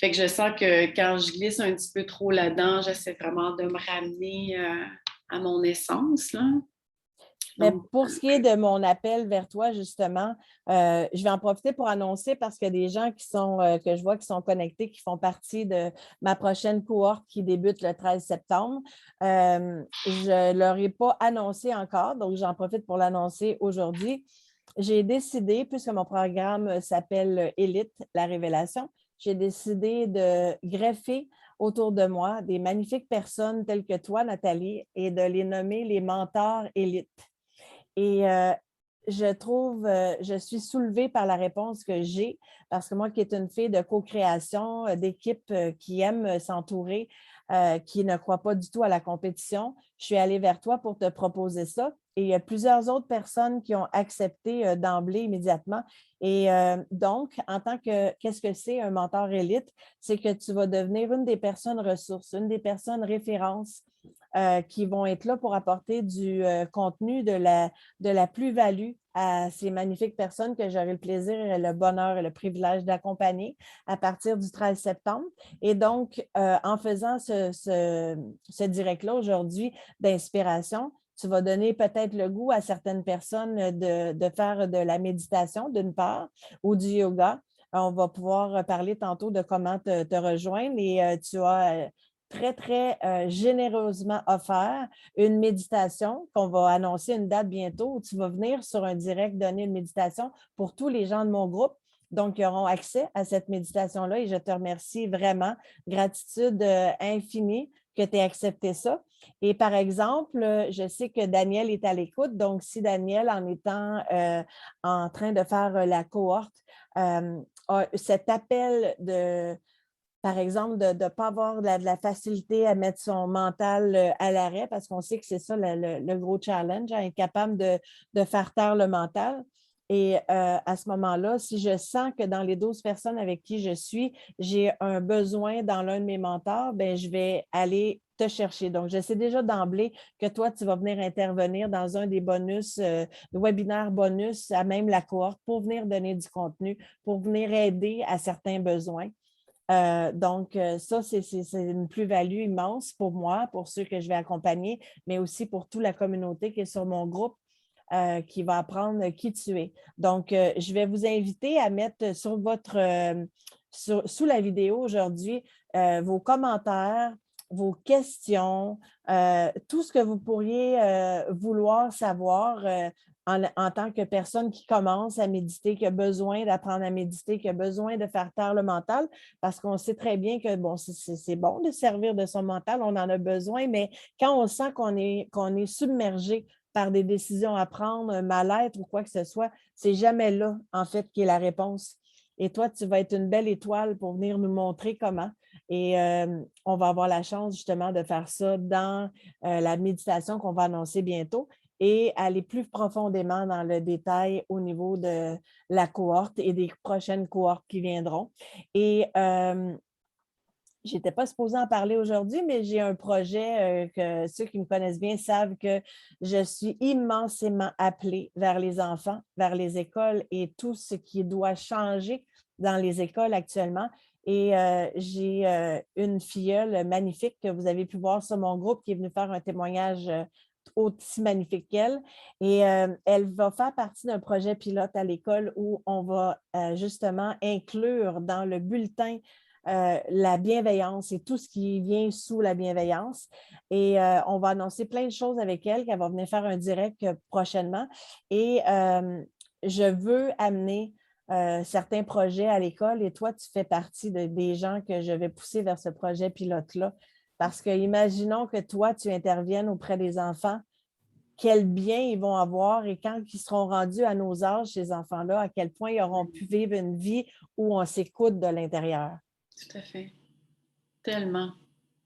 Fait que je sens que quand je glisse un petit peu trop là-dedans, j'essaie vraiment de me ramener à mon essence, là. Mais Donc, pour ce qui est de mon appel vers toi, justement, je vais en profiter pour annoncer parce qu'il y a des gens que je vois qui sont connectés, qui font partie de ma prochaine cohorte qui débute le 13 septembre. Je ne leur ai pas annoncé encore, donc j'en profite pour l'annoncer aujourd'hui. J'ai décidé, puisque mon programme s'appelle Élite, la révélation, j'ai décidé de greffer autour de moi des magnifiques personnes telles que toi, Nathalie, et de les nommer les mentors élites. Et je suis soulevée par la réponse que j'ai, parce que moi qui est une fille de co-création, d'équipe qui aime s'entourer, qui ne croit pas du tout à la compétition, je suis allée vers toi pour te proposer ça. Et il y a plusieurs autres personnes qui ont accepté d'emblée immédiatement. Et donc, qu'est-ce que c'est un mentor élite? C'est que tu vas devenir une des personnes ressources, une des personnes références qui vont être là pour apporter du contenu, de la plus-value à ces magnifiques personnes que j'aurai le plaisir et le bonheur et le privilège d'accompagner à partir du 13 septembre. Et donc, en faisant ce direct-là aujourd'hui d'inspiration, tu vas donner peut-être le goût à certaines personnes de faire de la méditation, d'une part, ou du yoga. On va pouvoir parler tantôt de comment te rejoindre et tu as très, très généreusement offert une méditation qu'on va annoncer une date bientôt où tu vas venir sur un direct donner une méditation pour tous les gens de mon groupe. Donc, ils auront accès à cette méditation-là et je te remercie vraiment. Gratitude infinie que tu aies accepté ça. Et par exemple, je sais que Daniel est à l'écoute. Donc, si Daniel, en étant en train de faire la cohorte, a cet appel par exemple, de ne pas avoir de la facilité à mettre son mental à l'arrêt, parce qu'on sait que c'est ça le gros challenge, hein, être capable de faire taire le mental. Et à ce moment-là, si je sens que dans les 12 personnes avec qui je suis, j'ai un besoin dans l'un de mes mentors, bien, je vais aller te chercher. Donc, je sais déjà d'emblée que toi, tu vas venir intervenir dans un des bonus, webinaires bonus, à même la cohorte, pour venir donner du contenu, pour venir aider à certains besoins. Donc, ça, c'est une plus-value immense pour moi, pour ceux que je vais accompagner, mais aussi pour toute la communauté qui est sur mon groupe, qui va apprendre qui tu es. Donc, je vais vous inviter à mettre sur sous la vidéo aujourd'hui vos commentaires, vos questions, tout ce que vous pourriez vouloir savoir en tant que personne qui commence à méditer, qui a besoin d'apprendre à méditer, qui a besoin de faire taire le mental, parce qu'on sait très bien que bon, c'est bon de servir de son mental, on en a besoin, mais quand on sent qu'on est submergé par des décisions à prendre, un mal-être ou quoi que ce soit, c'est jamais là, en fait, qui est la réponse. Et toi, tu vas être une belle étoile pour venir nous montrer comment. Et on va avoir la chance justement de faire ça dans la méditation qu'on va annoncer bientôt et aller plus profondément dans le détail au niveau de la cohorte et des prochaines cohortes qui viendront. Et je n'étais pas supposée en parler aujourd'hui, mais j'ai un projet que ceux qui me connaissent bien savent que je suis immensément appelée vers les enfants, vers les écoles et tout ce qui doit changer dans les écoles actuellement. Et j'ai une filleule magnifique que vous avez pu voir sur mon groupe qui est venue faire un témoignage aussi magnifique qu'elle. Et elle va faire partie d'un projet pilote à l'école où on va justement inclure dans le bulletin la bienveillance et tout ce qui vient sous la bienveillance. Et on va annoncer plein de choses avec elle, qu'elle va venir faire un direct prochainement. Et je veux amener certains projets à l'école et toi, tu fais partie des gens que je vais pousser vers ce projet pilote-là. Parce que imaginons que toi, tu interviennes auprès des enfants, quel bien ils vont avoir et quand ils seront rendus à nos âges, ces enfants-là, à quel point ils auront pu vivre une vie où on s'écoute de l'intérieur. Tout à fait. Tellement.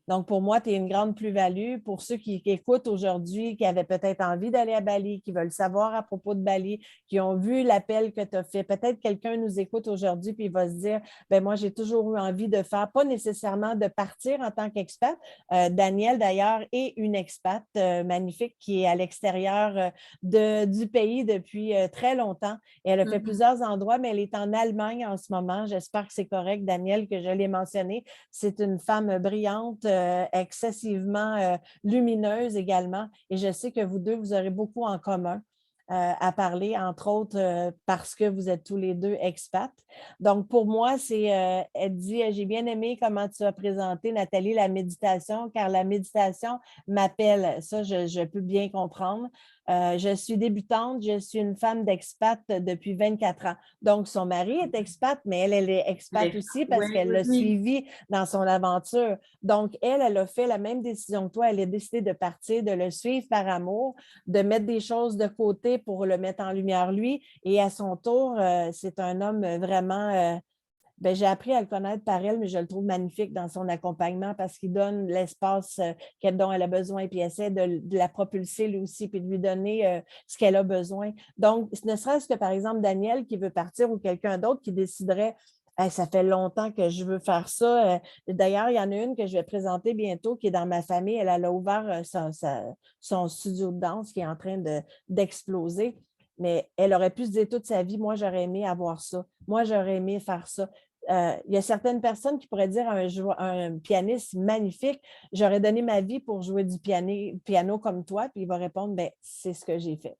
Donc, pour moi, tu es une grande plus-value. Pour ceux qui écoutent aujourd'hui, qui avaient peut-être envie d'aller à Bali, qui veulent savoir à propos de Bali, qui ont vu l'appel que tu as fait, peut-être quelqu'un nous écoute aujourd'hui puis il va se dire, ben moi, j'ai toujours eu envie de faire, pas nécessairement de partir en tant qu'expat. Danielle, d'ailleurs, est une expat magnifique qui est à l'extérieur du pays depuis très longtemps. Et elle a fait plusieurs endroits, mais elle est en Allemagne en ce moment. J'espère que c'est correct, Danielle, que je l'ai mentionné. C'est une femme brillante, excessivement lumineuse également. Et je sais que vous deux, vous aurez beaucoup en commun. À parler, entre autres, parce que vous êtes tous les deux expats. Donc, pour moi, elle dit, j'ai bien aimé comment tu as présenté, Nathalie, la méditation, car la méditation m'appelle. Ça, je peux bien comprendre. Je suis débutante, je suis une femme d'expat depuis 24 ans. Donc, son mari est expat, mais elle est expat aussi parce qu'elle l'a suivi dans son aventure. Donc, elle a fait la même décision que toi. Elle a décidé de partir, de le suivre par amour, de mettre des choses de côté pour le mettre en lumière lui. Et à son tour, c'est un homme vraiment j'ai appris à le connaître par elle, mais je le trouve magnifique dans son accompagnement parce qu'il donne l'espace dont elle a besoin, puis il essaie de la propulser lui aussi, puis de lui donner ce qu'elle a besoin. Donc, ne serait-ce que, par exemple, Daniel qui veut partir ou quelqu'un d'autre qui déciderait hey, ça fait longtemps que je veux faire ça. D'ailleurs, il y en a une que je vais présenter bientôt qui est dans ma famille. Elle a ouvert son studio de danse qui est en train d'exploser. Mais elle aurait pu se dire toute sa vie, moi, j'aurais aimé avoir ça. Moi, j'aurais aimé faire ça. Il y a certaines personnes qui pourraient dire à un pianiste magnifique, j'aurais donné ma vie pour jouer du piano comme toi, puis il va répondre, ben, c'est ce que j'ai fait.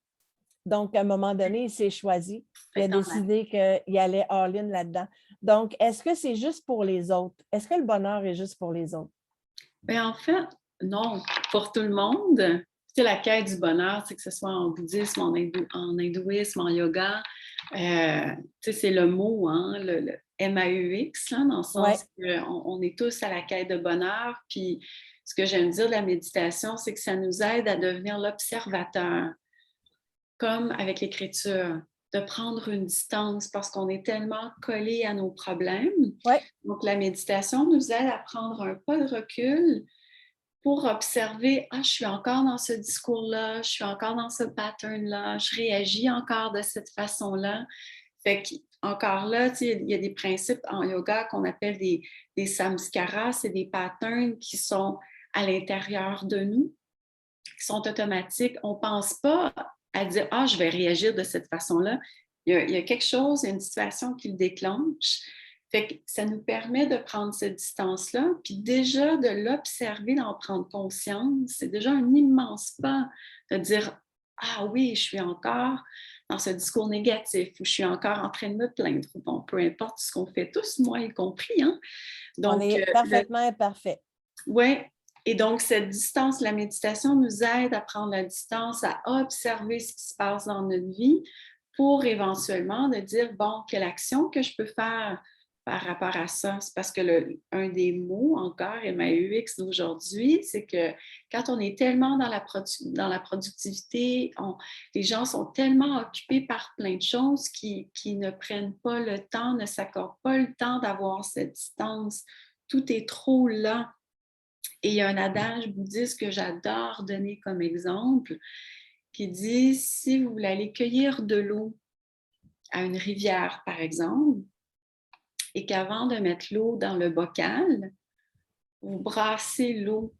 Donc, à un moment donné, il s'est choisi. Il a décidé qu'il allait all-in là-dedans. Donc, est-ce que c'est juste pour les autres? Est-ce que le bonheur est juste pour les autres? Bien, en fait, non. Pour tout le monde, c'est la quête du bonheur, que ce soit en bouddhisme, en hindouisme, en yoga. C'est le mot, hein, le MAEX, là, dans le sens qu'on est tous à la quête de bonheur. Puis, ce que j'aime dire de la méditation, c'est que ça nous aide à devenir l'observateur, comme avec l'écriture, de prendre une distance parce qu'on est tellement collé à nos problèmes. Ouais. Donc, la méditation nous aide à prendre un pas de recul pour observer, je suis encore dans ce discours-là, je suis encore dans ce pattern-là, je réagis encore de cette façon-là. Fait qu'encore là, il y a des principes en yoga qu'on appelle des samskaras, c'est des patterns qui sont à l'intérieur de nous, qui sont automatiques. On ne pense pas à dire, je vais réagir de cette façon-là. Il y a quelque chose, une situation qui le déclenche. Fait que ça nous permet de prendre cette distance-là, puis déjà de l'observer, d'en prendre conscience, c'est déjà un immense pas de dire « Ah oui, je suis encore dans ce discours négatif ou je suis encore en train de me plaindre. » Bon, peu importe ce qu'on fait tous, moi y compris. Hein? Donc, on est parfaitement imparfait. Oui, Et donc, cette distance, la méditation nous aide à prendre la distance, à observer ce qui se passe dans notre vie pour éventuellement de dire, bon, quelle action que je peux faire par rapport à ça. C'est parce que un des mots encore, MAUX d'aujourd'hui, c'est que quand on est tellement dans la productivité, les gens sont tellement occupés par plein de choses qui ne prennent pas le temps, ne s'accordent pas le temps d'avoir cette distance. Tout est trop lent. Et il y a un adage bouddhiste que j'adore donner comme exemple qui dit, si vous voulez aller cueillir de l'eau à une rivière, par exemple, et qu'avant de mettre l'eau dans le bocal, vous brassez l'eau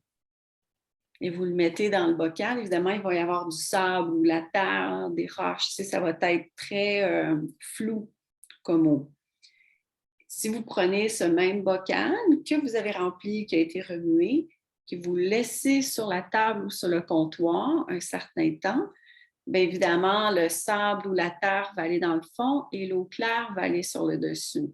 et vous le mettez dans le bocal, évidemment, il va y avoir du sable ou de la terre, des roches, ça va être très flou comme eau. Si vous prenez ce même bocal que vous avez rempli, qui a été remué, que vous laissez sur la table ou sur le comptoir un certain temps, bien évidemment, le sable ou la terre va aller dans le fond et l'eau claire va aller sur le dessus.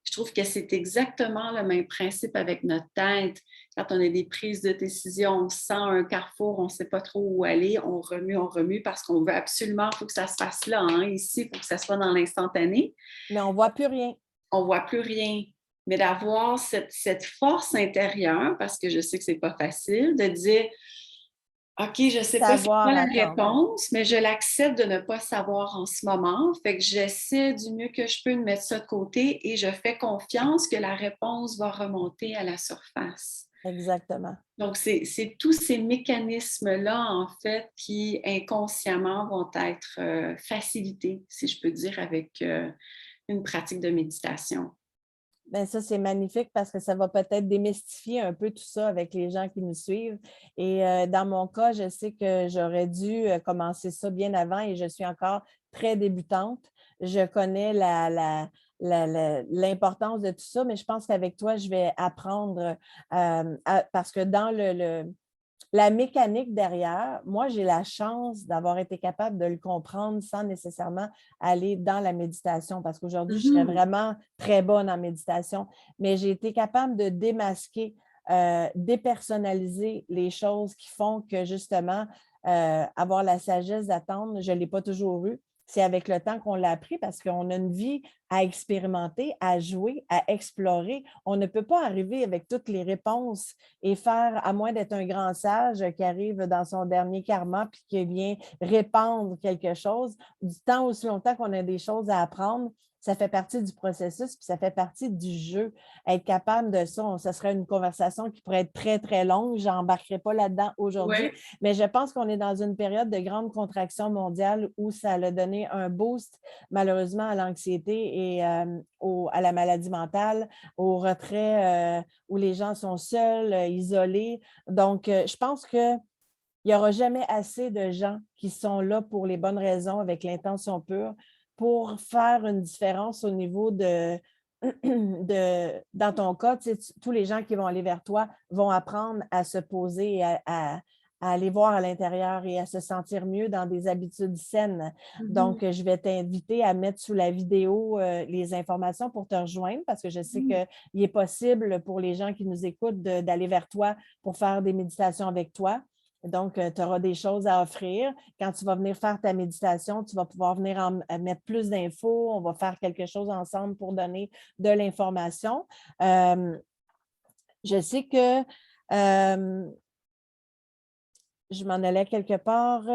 Je trouve que c'est exactement le même principe avec notre tête. Quand on a des prises de décision, on sent un carrefour, on ne sait pas trop où aller, on remue parce qu'on veut absolument, il faut que ça se fasse là, hein, ici, il faut que ça soit dans l'instantané. Mais on ne voit plus rien. On ne voit plus rien. Mais d'avoir cette force intérieure, parce que je sais que ce n'est pas facile, de dire OK, je ne sais pas c'est quoi la réponse, mais je l'accepte de ne pas savoir en ce moment. Fait que j'essaie du mieux que je peux de mettre ça de côté et je fais confiance que la réponse va remonter à la surface. Exactement. Donc, c'est tous ces mécanismes-là, en fait, qui inconsciemment vont être facilités, si je peux dire, avec une pratique de méditation. Bien, ça, c'est magnifique parce que ça va peut-être démystifier un peu tout ça avec les gens qui nous suivent. Et dans mon cas, je sais que j'aurais dû commencer ça bien avant et je suis encore très débutante. Je connais l'importance de tout ça, mais je pense qu'avec toi, je vais apprendre parce que dans la mécanique derrière, moi, j'ai la chance d'avoir été capable de le comprendre sans nécessairement aller dans la méditation parce qu'aujourd'hui, je serais vraiment très bonne en méditation, mais j'ai été capable de démasquer, dépersonnaliser les choses qui font que justement, avoir la sagesse d'attendre, je ne l'ai pas toujours eu. C'est avec le temps qu'on l'a appris parce qu'on a une vie à expérimenter, à jouer, à explorer. On ne peut pas arriver avec toutes les réponses et faire, à moins d'être un grand sage qui arrive dans son dernier karma puis qui vient répandre quelque chose, du temps aussi longtemps qu'on a des choses à apprendre, ça fait partie du processus puis ça fait partie du jeu. Être capable de ça, ça serait une conversation qui pourrait être très, très longue. Je n'embarquerai pas là-dedans aujourd'hui, Ouais. mais je pense qu'on est dans une période de grande contraction mondiale où ça a donné un boost, malheureusement, à l'anxiété et à la maladie mentale, au retrait où les gens sont seuls, isolés. Donc, je pense qu'il n'y aura jamais assez de gens qui sont là pour les bonnes raisons, avec l'intention pure, pour faire une différence au niveau dans ton cas, tous les gens qui vont aller vers toi vont apprendre à se poser et à aller voir à l'intérieur et à se sentir mieux dans des habitudes saines. Donc, je vais t'inviter à mettre sous la vidéo les informations pour te rejoindre parce que je sais qu'il est possible pour les gens qui nous écoutent d'aller vers toi pour faire des méditations avec toi. Donc, tu auras des choses à offrir. Quand tu vas venir faire ta méditation, tu vas pouvoir venir mettre plus d'infos. On va faire quelque chose ensemble pour donner de l'information. Je sais que je m'en allais quelque part.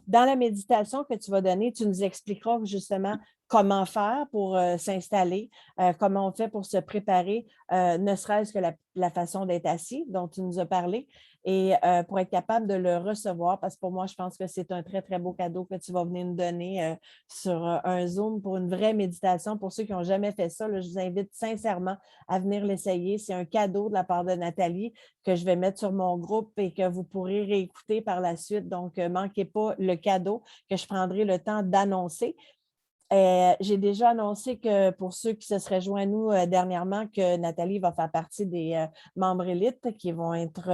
Dans la méditation que tu vas donner, tu nous expliqueras justement comment faire pour s'installer, comment on fait pour se préparer, ne serait-ce que la façon d'être assis dont tu nous as parlé et pour être capable de le recevoir, parce que pour moi, je pense que c'est un très, très beau cadeau que tu vas venir nous donner sur un Zoom pour une vraie méditation. Pour ceux qui n'ont jamais fait ça, là, je vous invite sincèrement à venir l'essayer. C'est un cadeau de la part de Nathalie que je vais mettre sur mon groupe et que vous pourrez réécouter par la suite. Donc, ne manquez pas le cadeau que je prendrai le temps d'annoncer. J'ai déjà annoncé que pour ceux qui se seraient joints à nous dernièrement, que Nathalie va faire partie des membres élites qui vont être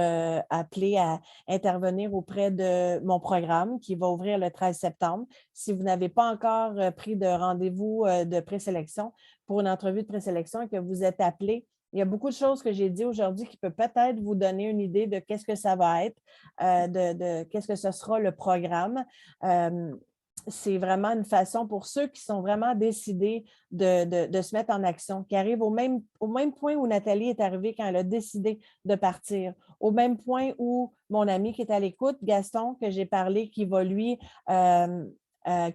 appelés à intervenir auprès de mon programme qui va ouvrir le 13 septembre. Si vous n'avez pas encore pris de rendez-vous de présélection pour une entrevue de présélection et que vous êtes appelé Il y a beaucoup de choses que j'ai dit aujourd'hui qui peuvent peut-être vous donner une idée de qu'est-ce que ça va être, de qu'est-ce que ce sera le programme. Euh, c'est vraiment une façon pour ceux qui sont vraiment décidés de se mettre en action, qui arrivent au même point où Nathalie est arrivée quand elle a décidé de partir, au même point où mon ami qui est à l'écoute, Gaston, que j'ai parlé, qui va lui,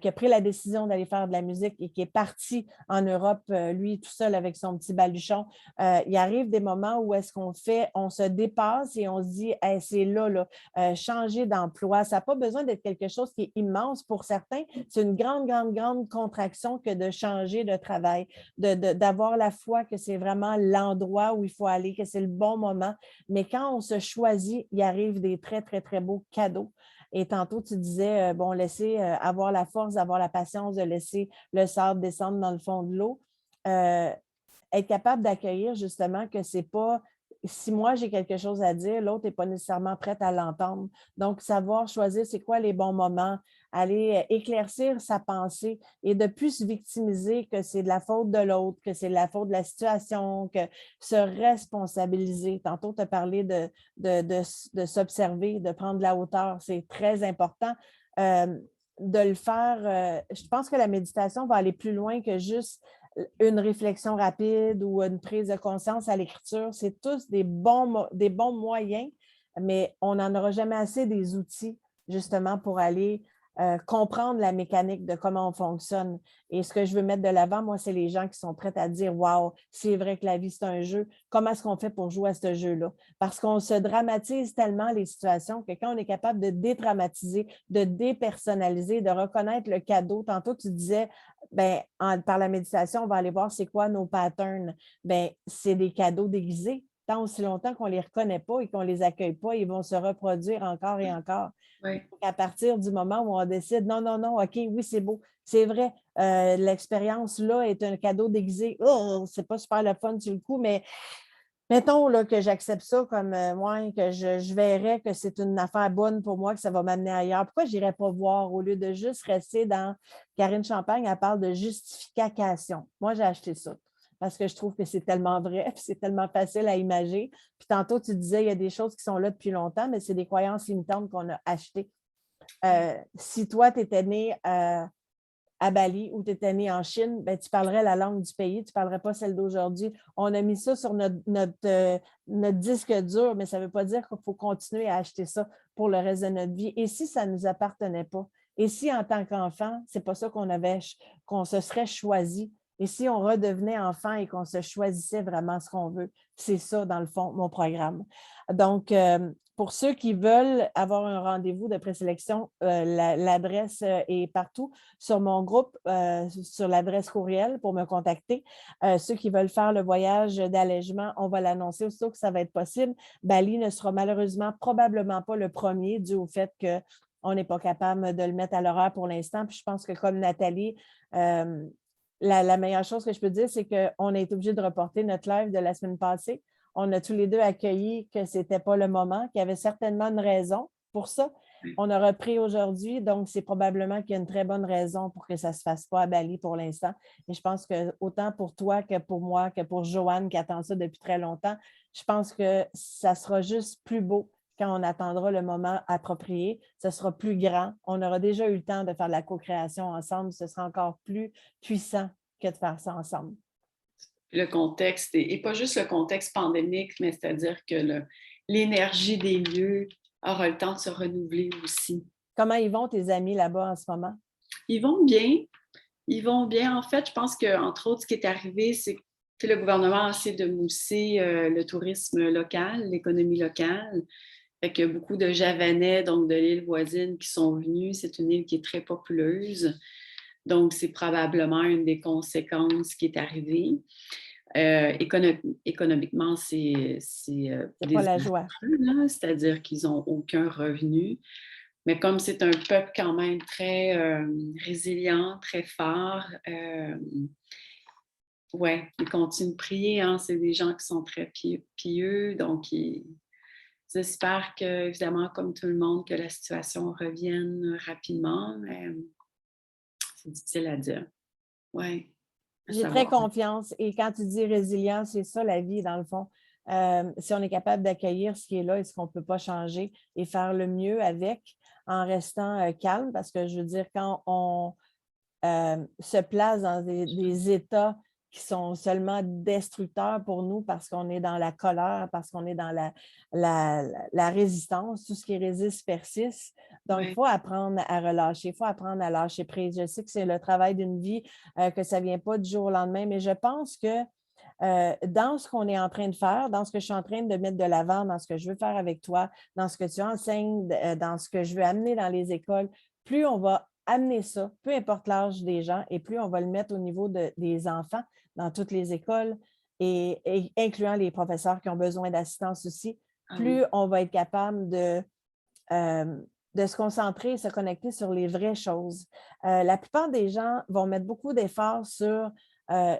qui a pris la décision d'aller faire de la musique et qui est parti en Europe, lui, tout seul avec son petit baluchon. Il arrive des moments où est-ce qu'on fait, on se dépasse et on se dit, hey, c'est là, changer d'emploi. Ça n'a pas besoin d'être quelque chose qui est immense pour certains. C'est une grande, grande, grande contraction que de changer de travail, d'avoir la foi que c'est vraiment l'endroit où il faut aller, que c'est le bon moment. Mais quand on se choisit, il arrive des très, très, très beaux cadeaux. Et tantôt, tu disais, bon, laisser avoir la force, avoir la patience de laisser le sable descendre dans le fond de l'eau. Être capable d'accueillir justement que c'est pas, si moi j'ai quelque chose à dire, l'autre n'est pas nécessairement prête à l'entendre. Donc, savoir choisir c'est quoi les bons moments, aller éclaircir sa pensée et de plus se victimiser que c'est de la faute de l'autre, que c'est de la faute de la situation, que se responsabiliser. Tantôt, tu as parlé de s'observer, de prendre de la hauteur, c'est très important. De le faire, je pense que la méditation va aller plus loin que juste une réflexion rapide ou une prise de conscience à l'écriture. C'est tous des bons moyens, mais on n'en aura jamais assez des outils justement pour aller comprendre la mécanique de comment on fonctionne. Et ce que je veux mettre de l'avant, moi, c'est les gens qui sont prêts à dire waouh, c'est vrai que la vie, c'est un jeu. Comment est-ce qu'on fait pour jouer à ce jeu-là? Parce qu'on se dramatise tellement les situations que quand on est capable de dédramatiser, de dépersonnaliser, de reconnaître le cadeau, tantôt tu disais, ben, par la méditation, on va aller voir c'est quoi nos patterns. Ben, c'est des cadeaux déguisés. Tant aussi longtemps qu'on ne les reconnaît pas et qu'on ne les accueille pas, ils vont se reproduire encore et encore. Oui. À partir du moment où on décide, non, non, non, OK, oui, c'est beau, c'est vrai, l'expérience là est un cadeau déguisé. Oh, c'est pas super le fun sur le coup, mais mettons là, que j'accepte ça comme moi, que je verrais que c'est une affaire bonne pour moi, que ça va m'amener ailleurs. Pourquoi je n'irais pas voir au lieu de juste rester dans. Karine Champagne, elle parle de justification. Moi, j'ai acheté ça parce que je trouve que c'est tellement vrai, puis c'est tellement facile à imager. Puis tantôt, tu disais, il y a des choses qui sont là depuis longtemps, mais c'est des croyances limitantes qu'on a achetées. Si toi, tu étais né à Bali ou tu étais né en Chine, ben, tu parlerais la langue du pays, tu ne parlerais pas celle d'aujourd'hui. On a mis ça sur notre disque dur, mais ça ne veut pas dire qu'il faut continuer à acheter ça pour le reste de notre vie. Et si ça ne nous appartenait pas? Et si en tant qu'enfant, ce n'est pas ça qu'on se serait choisi? Et si on redevenait enfant et qu'on se choisissait vraiment ce qu'on veut? C'est ça, dans le fond, mon programme. Donc, pour ceux qui veulent avoir un rendez-vous de présélection, l'adresse est partout sur mon groupe, sur l'adresse courriel pour me contacter. Ceux qui veulent faire le voyage d'allègement, on va l'annoncer aussitôt que ça va être possible. Bali ne sera malheureusement probablement pas le premier dû au fait qu'on n'est pas capable de le mettre à l'horaire pour l'instant. Puis je pense que comme Nathalie, la meilleure chose que je peux dire, c'est qu'on a été obligé de reporter notre live de la semaine passée. On a tous les deux accueilli que ce n'était pas le moment, qu'il y avait certainement une raison pour ça. On a repris aujourd'hui, donc c'est probablement qu'il y a une très bonne raison pour que ça ne se fasse pas à Bali pour l'instant. Et je pense que autant pour toi que pour moi, que pour Joanne qui attend ça depuis très longtemps, je pense que ça sera juste plus beau quand on attendra le moment approprié. Ce sera plus grand. On aura déjà eu le temps de faire de la co-création ensemble. Ce sera encore plus puissant que de faire ça ensemble. Le contexte, et pas juste le contexte pandémique, mais c'est-à-dire que l'énergie des lieux aura le temps de se renouveler aussi. Comment ils vont tes amis là-bas en ce moment? Ils vont bien. Ils vont bien. En fait, je pense qu'entre autres, ce qui est arrivé, c'est que le gouvernement a essayé de mousser le tourisme local, l'économie locale. Fait qu'il y a beaucoup de Javanais, donc de l'île voisine, qui sont venus. C'est une île qui est très populeuse. Donc, c'est probablement une des conséquences qui est arrivée. Économiquement, c'est pas la joie. c'est-à-dire qu'ils n'ont aucun revenu. Mais comme c'est un peuple quand même très résilient, très fort, ouais, ils continuent de prier. Hein, c'est des gens qui sont très pieux, donc ils espèrent que, évidemment, comme tout le monde, que la situation revienne rapidement. Mais c'est difficile à dire. Ouais. J'ai très confiance. Et quand tu dis résilience, c'est ça la vie, dans le fond. Si on est capable d'accueillir ce qui est là et ce qu'on ne peut pas changer et faire le mieux avec en restant calme, parce que je veux dire, quand on se place dans des états qui sont seulement destructeurs pour nous parce qu'on est dans la colère, parce qu'on est dans la résistance, tout ce qui résiste persiste. Donc, il faut apprendre à relâcher, il faut apprendre à lâcher prise. Je sais que c'est le travail d'une vie, que ça ne vient pas du jour au lendemain, mais je pense que dans ce qu'on est en train de faire, dans ce que je suis en train de mettre de l'avant, dans ce que je veux faire avec toi, dans ce que tu enseignes, dans ce que je veux amener dans les écoles, plus on va amener ça, peu importe l'âge des gens, et plus on va le mettre au niveau des enfants dans toutes les écoles, et incluant les professeurs qui ont besoin d'assistance aussi, plus on va être capable de se concentrer et se connecter sur les vraies choses. La plupart des gens vont mettre beaucoup d'efforts sur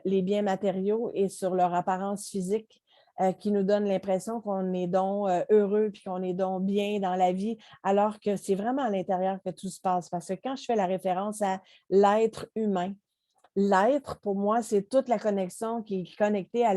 les biens matériaux et sur leur apparence physique, qui nous donne l'impression qu'on est donc heureux puis qu'on est donc bien dans la vie, alors que c'est vraiment à l'intérieur que tout se passe. Parce que quand je fais la référence à l'être humain, l'être, pour moi, c'est toute la connexion qui est connectée à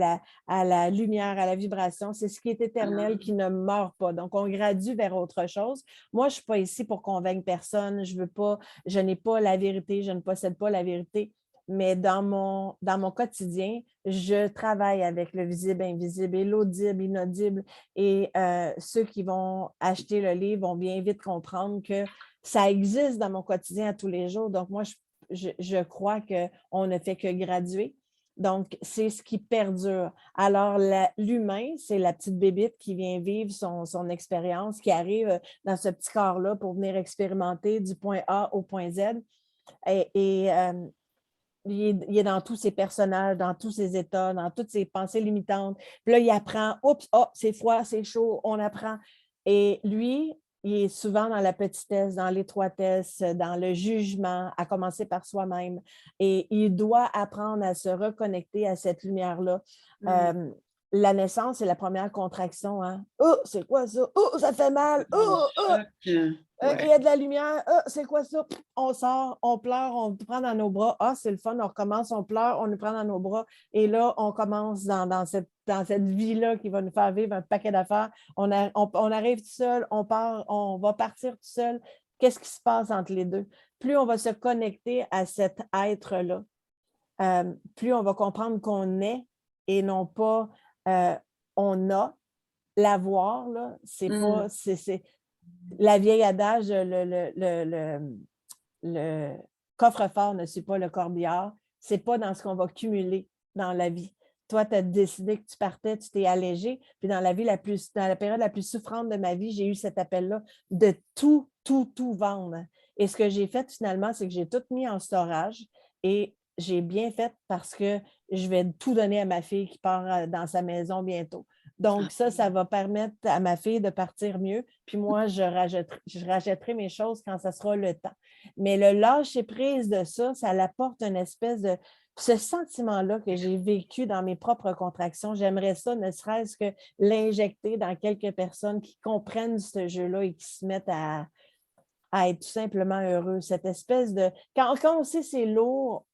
la lumière, à la vibration. C'est ce qui est éternel, qui ne meurt pas. Donc, on gradue vers autre chose. Moi, je ne suis pas ici pour convaincre personne. Je n'ai pas la vérité, je ne possède pas la vérité. Mais dans mon quotidien, je travaille avec le visible, invisible et l'audible, inaudible. Et ceux qui vont acheter le livre vont bien vite comprendre que ça existe dans mon quotidien à tous les jours. Donc, moi, je crois qu'on ne fait que graduer. Donc, c'est ce qui perdure. Alors, l'humain, c'est la petite bébite qui vient vivre son expérience, qui arrive dans ce petit corps-là pour venir expérimenter du point A au point Z. Et il est dans tous ses personnages, dans tous ses états, dans toutes ses pensées limitantes. Puis là, il apprend, oups, oh, c'est froid, c'est chaud, on apprend. Et lui, il est souvent dans la petitesse, dans l'étroitesse, dans le jugement, à commencer par soi-même. Et il doit apprendre à se reconnecter à cette lumière-là. La naissance, c'est la première contraction. Hein? Oh, c'est quoi ça? Oh, ça fait mal! Oh, oh! Il y a de la lumière. Ah, c'est quoi ça? On sort, on pleure, on nous prend dans nos bras. Ah, c'est le fun, on recommence, on pleure, on nous prend dans nos bras. Et là, on commence dans cette vie-là qui va nous faire vivre un paquet d'affaires. On arrive tout seul, on part, on va partir tout seul. Qu'est-ce qui se passe entre les deux? Plus on va se connecter à cet être-là, plus on va comprendre qu'on est et non pas on a. L'avoir, là, c'est pas. C'est la vieille adage, le coffre-fort ne suit pas le corbillard. Ce n'est pas dans ce qu'on va cumuler dans la vie. Toi, tu as décidé que tu partais, tu t'es allégé. Puis dans la période la plus souffrante de ma vie, j'ai eu cet appel-là de tout vendre. Et ce que j'ai fait finalement, c'est que j'ai tout mis en storage et j'ai bien fait parce que je vais tout donner à ma fille qui part dans sa maison bientôt. Donc, ça va permettre à ma fille de partir mieux. Puis moi, je rachèterai mes choses quand ça sera le temps. Mais le lâcher-prise de ça l'apporte une espèce de... Ce sentiment-là que j'ai vécu dans mes propres contractions, j'aimerais ça, ne serait-ce que l'injecter dans quelques personnes qui comprennent ce jeu-là et qui se mettent à être tout simplement heureux. Cette espèce de... Quand on sait c'est lourd...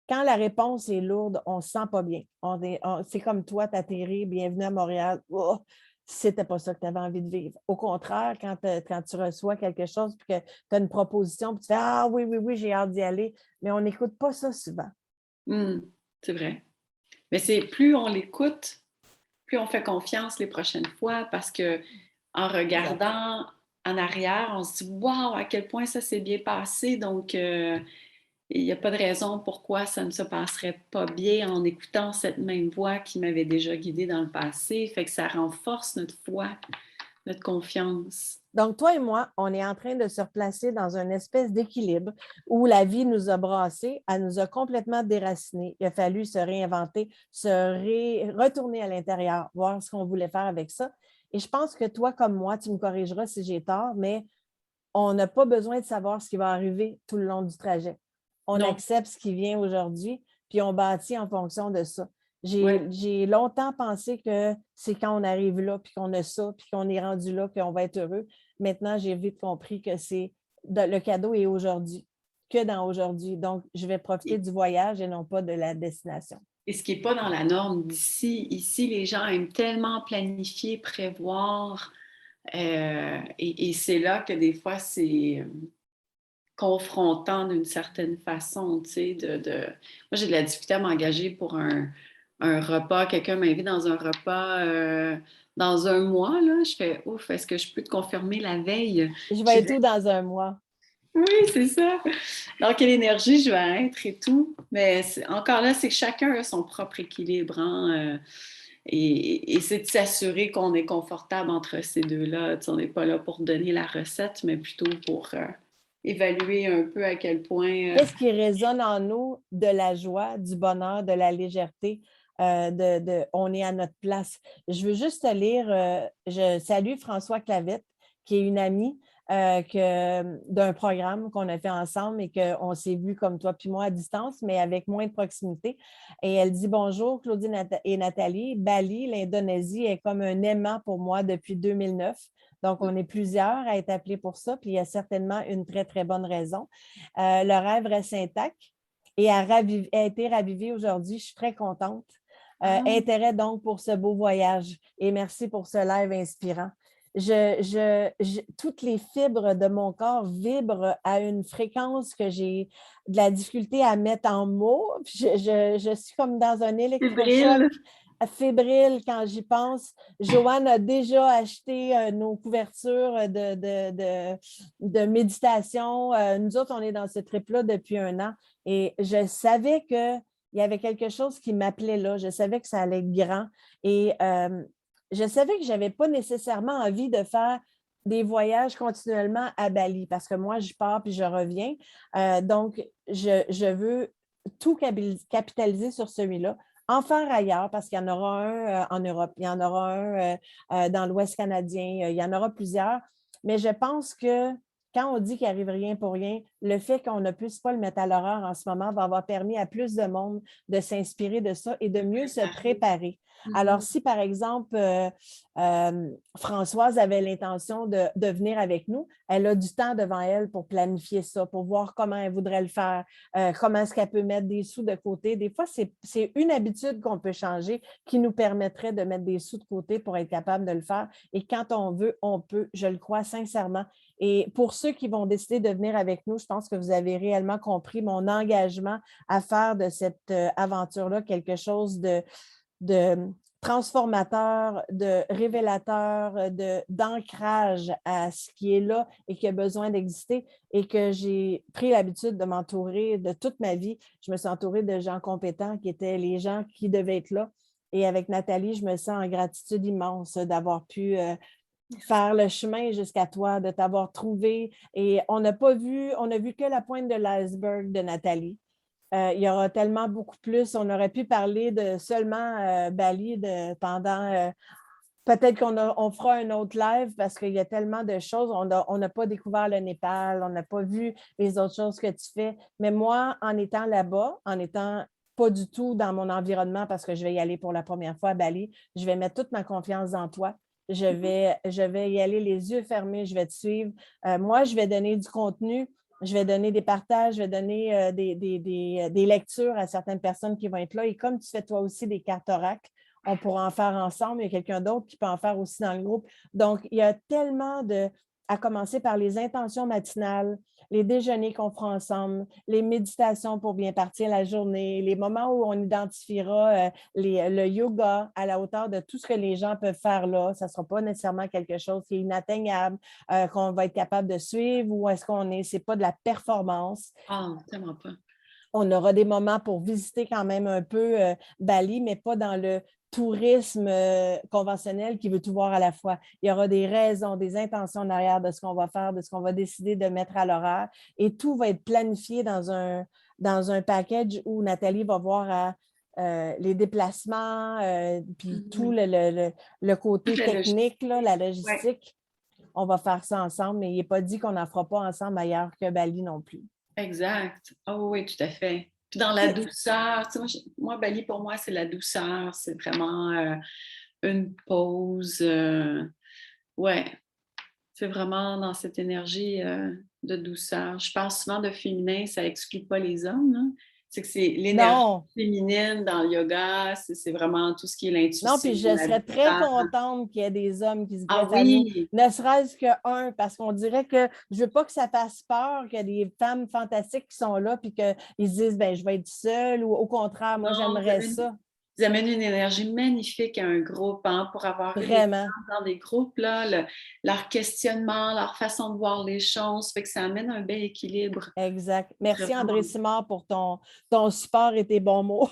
Quand la réponse est lourde, on ne se sent pas bien. C'est comme toi, t'atterris, bienvenue à Montréal. Oh, c'était pas ça que tu avais envie de vivre. Au contraire, quand tu reçois quelque chose puis que tu as une proposition, puis tu fais ah oui, oui, oui, j'ai hâte d'y aller, mais on n'écoute pas ça souvent. C'est vrai. Mais c'est plus on l'écoute, plus on fait confiance les prochaines fois parce que en regardant en arrière, on se dit waouh, à quel point ça s'est bien passé. Donc, il n'y a pas de raison pourquoi ça ne se passerait pas bien en écoutant cette même voix qui m'avait déjà guidée dans le passé. Fait que ça renforce notre foi, notre confiance. Donc, toi et moi, on est en train de se replacer dans une espèce d'équilibre où la vie nous a brassés, elle nous a complètement déracinés. Il a fallu se réinventer, retourner à l'intérieur, voir ce qu'on voulait faire avec ça. Et je pense que toi, comme moi, tu me corrigeras si j'ai tort, mais on n'a pas besoin de savoir ce qui va arriver tout le long du trajet. On accepte ce qui vient aujourd'hui, puis on bâtit en fonction de ça. J'ai longtemps pensé que c'est quand on arrive là, puis qu'on a ça, puis qu'on est rendu là, qu'on va être heureux. Maintenant, j'ai vite compris que le cadeau est aujourd'hui, que dans aujourd'hui. Donc, je vais profiter du voyage et non pas de la destination. Et ce qui n'est pas dans la norme d'ici. Ici, les gens aiment tellement planifier, prévoir. Et c'est là que des fois, c'est confrontant d'une certaine façon, tu sais, Moi, j'ai de la difficulté à m'engager pour un repas. Quelqu'un m'invite dans un repas dans un mois, là. Je fais, ouf, est-ce que je peux te confirmer la veille? Je vais être où dans un mois? Oui, c'est ça. Dans quelle énergie je vais être et tout. Mais encore là, c'est que chacun a son propre équilibre, hein, et c'est de s'assurer qu'on est confortable entre ces deux-là. Tu sais, on n'est pas là pour donner la recette, mais plutôt pour évaluer un peu à quel point... Qu'est-ce qui résonne en nous de la joie, du bonheur, de la légèreté, on est à notre place. Je veux juste te lire, je salue François Clavette, qui est une amie d'un programme qu'on a fait ensemble et qu'on s'est vu comme toi puis moi à distance, mais avec moins de proximité. Et elle dit: bonjour Claudie et Nathalie, Bali, l'Indonésie est comme un aimant pour moi depuis 2009. Donc, on est plusieurs à être appelés pour ça, puis il y a certainement une très, très bonne raison. Le rêve reste intact et a été ravivé aujourd'hui. Je suis très contente. Intérêt donc pour ce beau voyage et merci pour ce live inspirant. Toutes les fibres de mon corps vibrent à une fréquence que j'ai de la difficulté à mettre en mots. Je suis comme dans un électrochoc fébrile quand j'y pense. Joanne a déjà acheté nos couvertures de méditation. Nous autres, on est dans ce trip-là depuis 1 an et je savais qu'il y avait quelque chose qui m'appelait là. Je savais que ça allait être grand et je savais que je n'avais pas nécessairement envie de faire des voyages continuellement à Bali parce que moi, je pars puis je reviens. Donc, je veux tout capitaliser sur celui-là. En faire ailleurs, parce qu'il y en aura un en Europe, il y en aura un dans l'Ouest canadien, il y en aura plusieurs. Mais je pense que quand on dit qu'il n'arrive rien pour rien, le fait qu'on ne puisse pas le mettre à l'horreur en ce moment va avoir permis à plus de monde de s'inspirer de ça et de mieux se préparer. Alors, si par exemple, Françoise avait l'intention de venir avec nous, elle a du temps devant elle pour planifier ça, pour voir comment elle voudrait le faire, comment est-ce qu'elle peut mettre des sous de côté. Des fois, c'est une habitude qu'on peut changer qui nous permettrait de mettre des sous de côté pour être capable de le faire. Et quand on veut, on peut, je le crois sincèrement. Et pour ceux qui vont décider de venir avec nous, je pense que vous avez réellement compris mon engagement à faire de cette aventure-là quelque chose de transformateur, de révélateur, d'ancrage à ce qui est là et qui a besoin d'exister et que j'ai pris l'habitude de m'entourer de toute ma vie. Je me suis entourée de gens compétents qui étaient les gens qui devaient être là. Et avec Nathalie, je me sens en gratitude immense d'avoir pu faire le chemin jusqu'à toi, de t'avoir trouvé. Et on n'a vu que la pointe de l'iceberg de Nathalie. Il y aura tellement beaucoup plus. On aurait pu parler de seulement Bali pendant... peut-être qu'on fera un autre live parce qu'il y a tellement de choses. On n'a pas découvert le Népal, on n'a pas vu les autres choses que tu fais. Mais moi, en étant là-bas, en étant pas du tout dans mon environnement parce que je vais y aller pour la première fois à Bali, je vais mettre toute ma confiance en toi. Je vais y aller les yeux fermés, je vais te suivre. Moi, je vais donner du contenu. Je vais donner des partages, je vais donner des lectures à certaines personnes qui vont être là. Et comme tu fais toi aussi des cartes oracles, on pourra en faire ensemble. Il y a quelqu'un d'autre qui peut en faire aussi dans le groupe. Donc, il y a tellement à commencer par les intentions matinales, les déjeuners qu'on fera ensemble, les méditations pour bien partir la journée, les moments où on identifiera le yoga à la hauteur de tout ce que les gens peuvent faire là. Ça ne sera pas nécessairement quelque chose qui est inatteignable, qu'on va être capable de suivre ou est-ce c'est pas de la performance. Ah, tellement pas. On aura des moments pour visiter quand même un peu Bali, mais pas dans le tourisme conventionnel qui veut tout voir à la fois. Il y aura des raisons, des intentions derrière de ce qu'on va faire, de ce qu'on va décider de mettre à l'horaire et tout va être planifié dans un package où Nathalie va voir les déplacements, puis tout le côté technique, là, la logistique. Ouais. On va faire ça ensemble, mais il n'est pas dit qu'on n'en fera pas ensemble ailleurs que Bali non plus. Exact. Oh oui, tout à fait. Puis dans la douceur, tu sais, moi, Bali, pour moi, c'est la douceur. C'est vraiment une pause. Ouais. C'est vraiment dans cette énergie de douceur. Je parle souvent de féminin, ça exclut pas les hommes, là. C'est que c'est l'énergie Non, féminine dans le yoga, c'est vraiment tout ce qui est non, l'intuition, puis je la serais très douceur. contente qu'il y ait des hommes qui se Ah greffent à nous, oui! ne serait-ce qu'un, parce qu'on dirait que je veux pas que ça fasse peur, qu'il y a des femmes fantastiques qui sont là, puis qu'ils se disent, ben, je vais être seule, ou au contraire, moi, Non, j'aimerais ça, vous amènez une énergie magnifique à un groupe, hein, pour avoir eu des vraiment. femmes dans des groupes, là, leur questionnement, leur façon de voir les choses, fait que ça amène un bel équilibre. Exact. C'est Merci, vraiment André Simard, pour ton support et tes bons mots.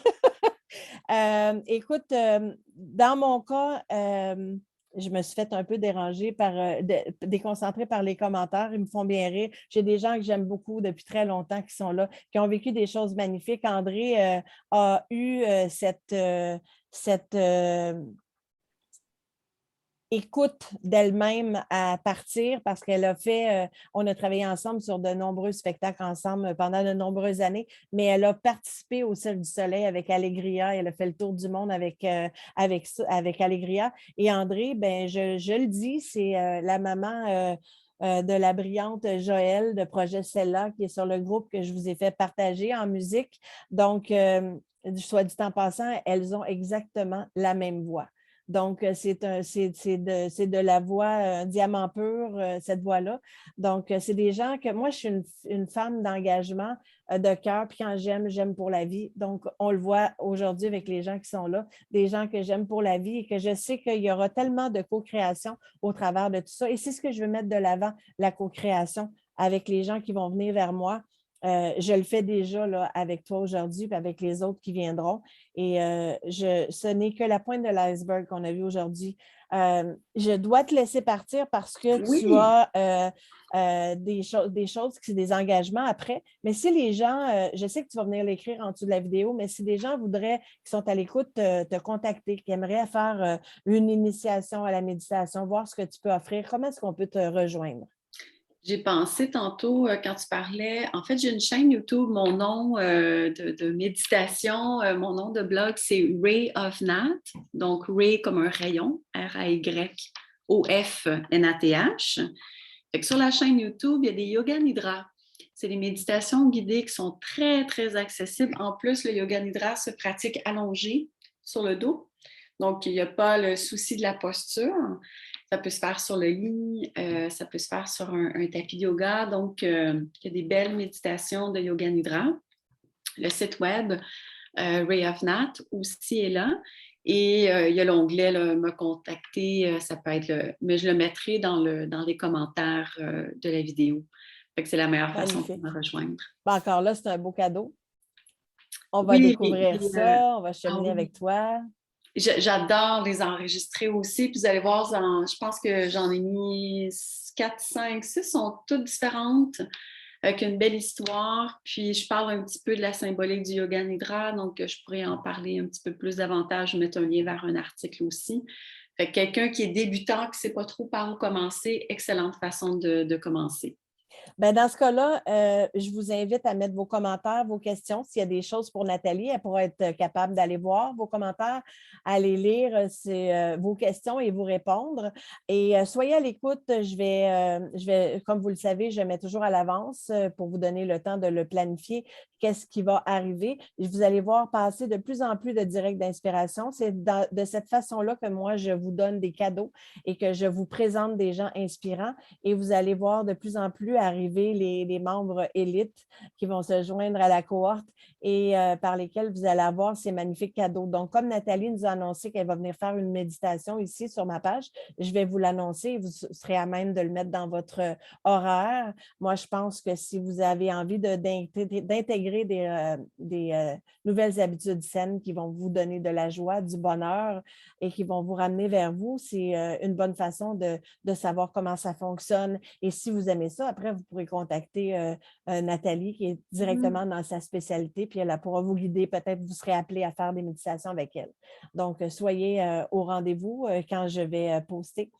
Écoute, dans mon cas, je me suis fait un peu déranger déconcentrée par les commentaires. Ils me font bien rire. J'ai des gens que j'aime beaucoup depuis très longtemps qui sont là, qui ont vécu des choses magnifiques. André a eu cette écoute d'elle-même à partir parce qu'elle a fait, on a travaillé ensemble sur de nombreux spectacles ensemble pendant de nombreuses années, mais elle a participé au Cirque du Soleil avec Allegria. Elle a fait le tour du monde avec Allegria. Et André, ben, je le dis, c'est la maman de la brillante Joëlle de Projet Cella qui est sur le groupe que je vous ai fait partager en musique. Donc, soit dit en passant, elles ont exactement la même voix. Donc, c'est de la voix diamant pur, cette voix-là. Donc, c'est des gens que moi, je suis une femme d'engagement, de cœur, puis quand j'aime pour la vie. Donc, on le voit aujourd'hui avec les gens qui sont là, des gens que j'aime pour la vie et que je sais qu'il y aura tellement de co-création au travers de tout ça. Et c'est ce que je veux mettre de l'avant, la co-création avec les gens qui vont venir vers moi. Je le fais déjà là, avec toi aujourd'hui et avec les autres qui viendront. Et ce n'est que la pointe de l'iceberg qu'on a vu aujourd'hui. Je dois te laisser partir parce que tu oui. as des choses qui sont des engagements après. Mais si les gens, je sais que tu vas venir l'écrire en dessous de la vidéo, mais si des gens voudraient, qui sont à l'écoute, te contacter, qui aimeraient faire une initiation à la méditation, voir ce que tu peux offrir, comment est-ce qu'on peut te rejoindre? J'ai pensé tantôt quand tu parlais, en fait, j'ai une chaîne YouTube, mon nom de méditation, mon nom de blog, c'est Ray of Nat, donc Ray comme un rayon, R-A-Y-O-F-N-A-T-H. Fait que sur la chaîne YouTube, il y a des Yoga Nidra. C'est des méditations guidées qui sont très, très accessibles. En plus, le Yoga Nidra se pratique allongé sur le dos. Donc, il n'y a pas le souci de la posture. Ça peut se faire sur le lit, ça peut se faire sur un tapis de yoga. Donc, il y a des belles méditations de Yoga Nidra. Le site web Ray of Nat aussi est là. Et il y a l'onglet Me contacter, ça peut être mais je le mettrai dans les commentaires de la vidéo. Fait que c'est la meilleure façon de Magnifique. me rejoindre. Ben, encore là, c'est un beau cadeau. On va Oui, oui. découvrir ça, on va Ah cheminer oui. avec toi. J'adore les enregistrer aussi. Puis vous allez voir, je pense que j'en ai mis 4, 5, 6, sont toutes différentes, avec une belle histoire. Puis je parle un petit peu de la symbolique du Yoga Nidra, donc je pourrais en parler un petit peu plus davantage, mettre un lien vers un article aussi. Fait que quelqu'un qui est débutant, qui ne sait pas trop par où commencer, excellente façon de commencer. Ben, dans ce cas-là, je vous invite à mettre vos commentaires, vos questions. S'il y a des choses pour Nathalie, elle pourra être capable d'aller voir vos commentaires, aller lire vos questions et vous répondre. Et soyez à l'écoute. Comme vous le savez, je mets toujours à l'avance pour vous donner le temps de le planifier, qu'est-ce qui va arriver. Vous allez voir passer de plus en plus de directs d'inspiration. C'est de cette façon-là que moi, je vous donne des cadeaux et que je vous présente des gens inspirants. Et vous allez voir de plus en plus arriver les membres élites qui vont se joindre à la cohorte et par lesquels vous allez avoir ces magnifiques cadeaux. Donc, comme Nathalie nous a annoncé qu'elle va venir faire une méditation ici sur ma page, je vais vous l'annoncer et vous serez à même de le mettre dans votre horaire. Moi, je pense que si vous avez envie d'intégrer des nouvelles habitudes saines qui vont vous donner de la joie, du bonheur et qui vont vous ramener vers vous, c'est une bonne façon de savoir comment ça fonctionne. Et si vous aimez ça, après, vous pourrez contacter Nathalie qui est directement dans sa spécialité, puis elle pourra vous guider. Peut-être vous serez appelé à faire des méditations avec elle. Donc, soyez au rendez-vous quand je vais poster.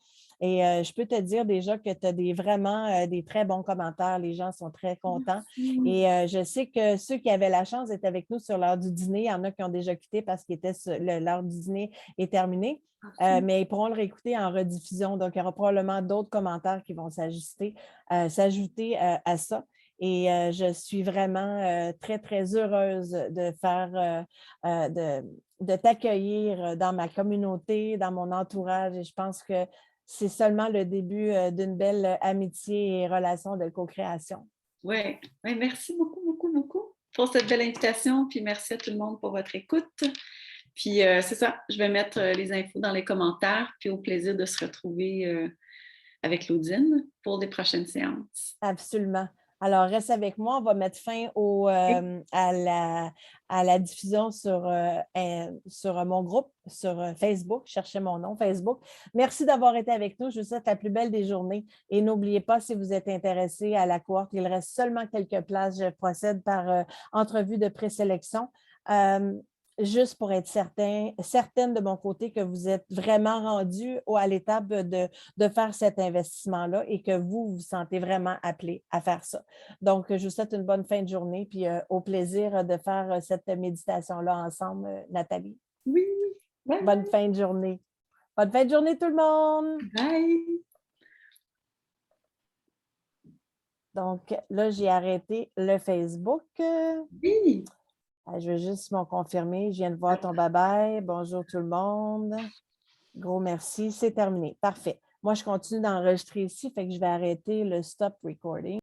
Et je peux te dire déjà que tu as vraiment des très bons commentaires. Les gens sont très contents. Merci. Et je sais que ceux qui avaient la chance d'être avec nous sur l'heure du dîner, il y en a qui ont déjà quitté parce que l'heure du dîner est terminée. OK. Mais ils pourront le réécouter en rediffusion. Donc, il y aura probablement d'autres commentaires qui vont s'ajouter à ça. Et je suis vraiment très, très heureuse de de t'accueillir dans ma communauté, dans mon entourage. Et je pense que c'est seulement le début d'une belle amitié et relation de co-création. Ouais, ouais, merci beaucoup, beaucoup, beaucoup pour cette belle invitation. Puis merci à tout le monde pour votre écoute. Puis c'est ça, je vais mettre les infos dans les commentaires. Puis au plaisir de se retrouver avec Claudine pour des prochaines séances. Absolument. Alors, reste avec moi. On va mettre fin à la diffusion sur mon groupe, sur Facebook. Cherchez mon nom, Facebook. Merci d'avoir été avec nous. Je vous souhaite la plus belle des journées. Et n'oubliez pas, si vous êtes intéressé à la cohorte, il reste seulement quelques places. Je procède par entrevue de présélection. Juste pour être certaine de mon côté que vous êtes vraiment rendu à l'étape de faire cet investissement-là et que vous vous sentez vraiment appelé à faire ça. Donc, je vous souhaite une bonne fin de journée, puis au plaisir de faire cette méditation-là ensemble, Nathalie. Oui, bye Bonne fin de journée. Bonne fin de journée, tout le monde! bye. Donc, là, j'ai arrêté le Facebook. Oui. Je veux juste m'en confirmer. Je viens de voir ton bye-bye. Bonjour tout le monde. Gros merci. C'est terminé. Parfait. Moi, je continue d'enregistrer ici, fait que je vais arrêter le stop recording.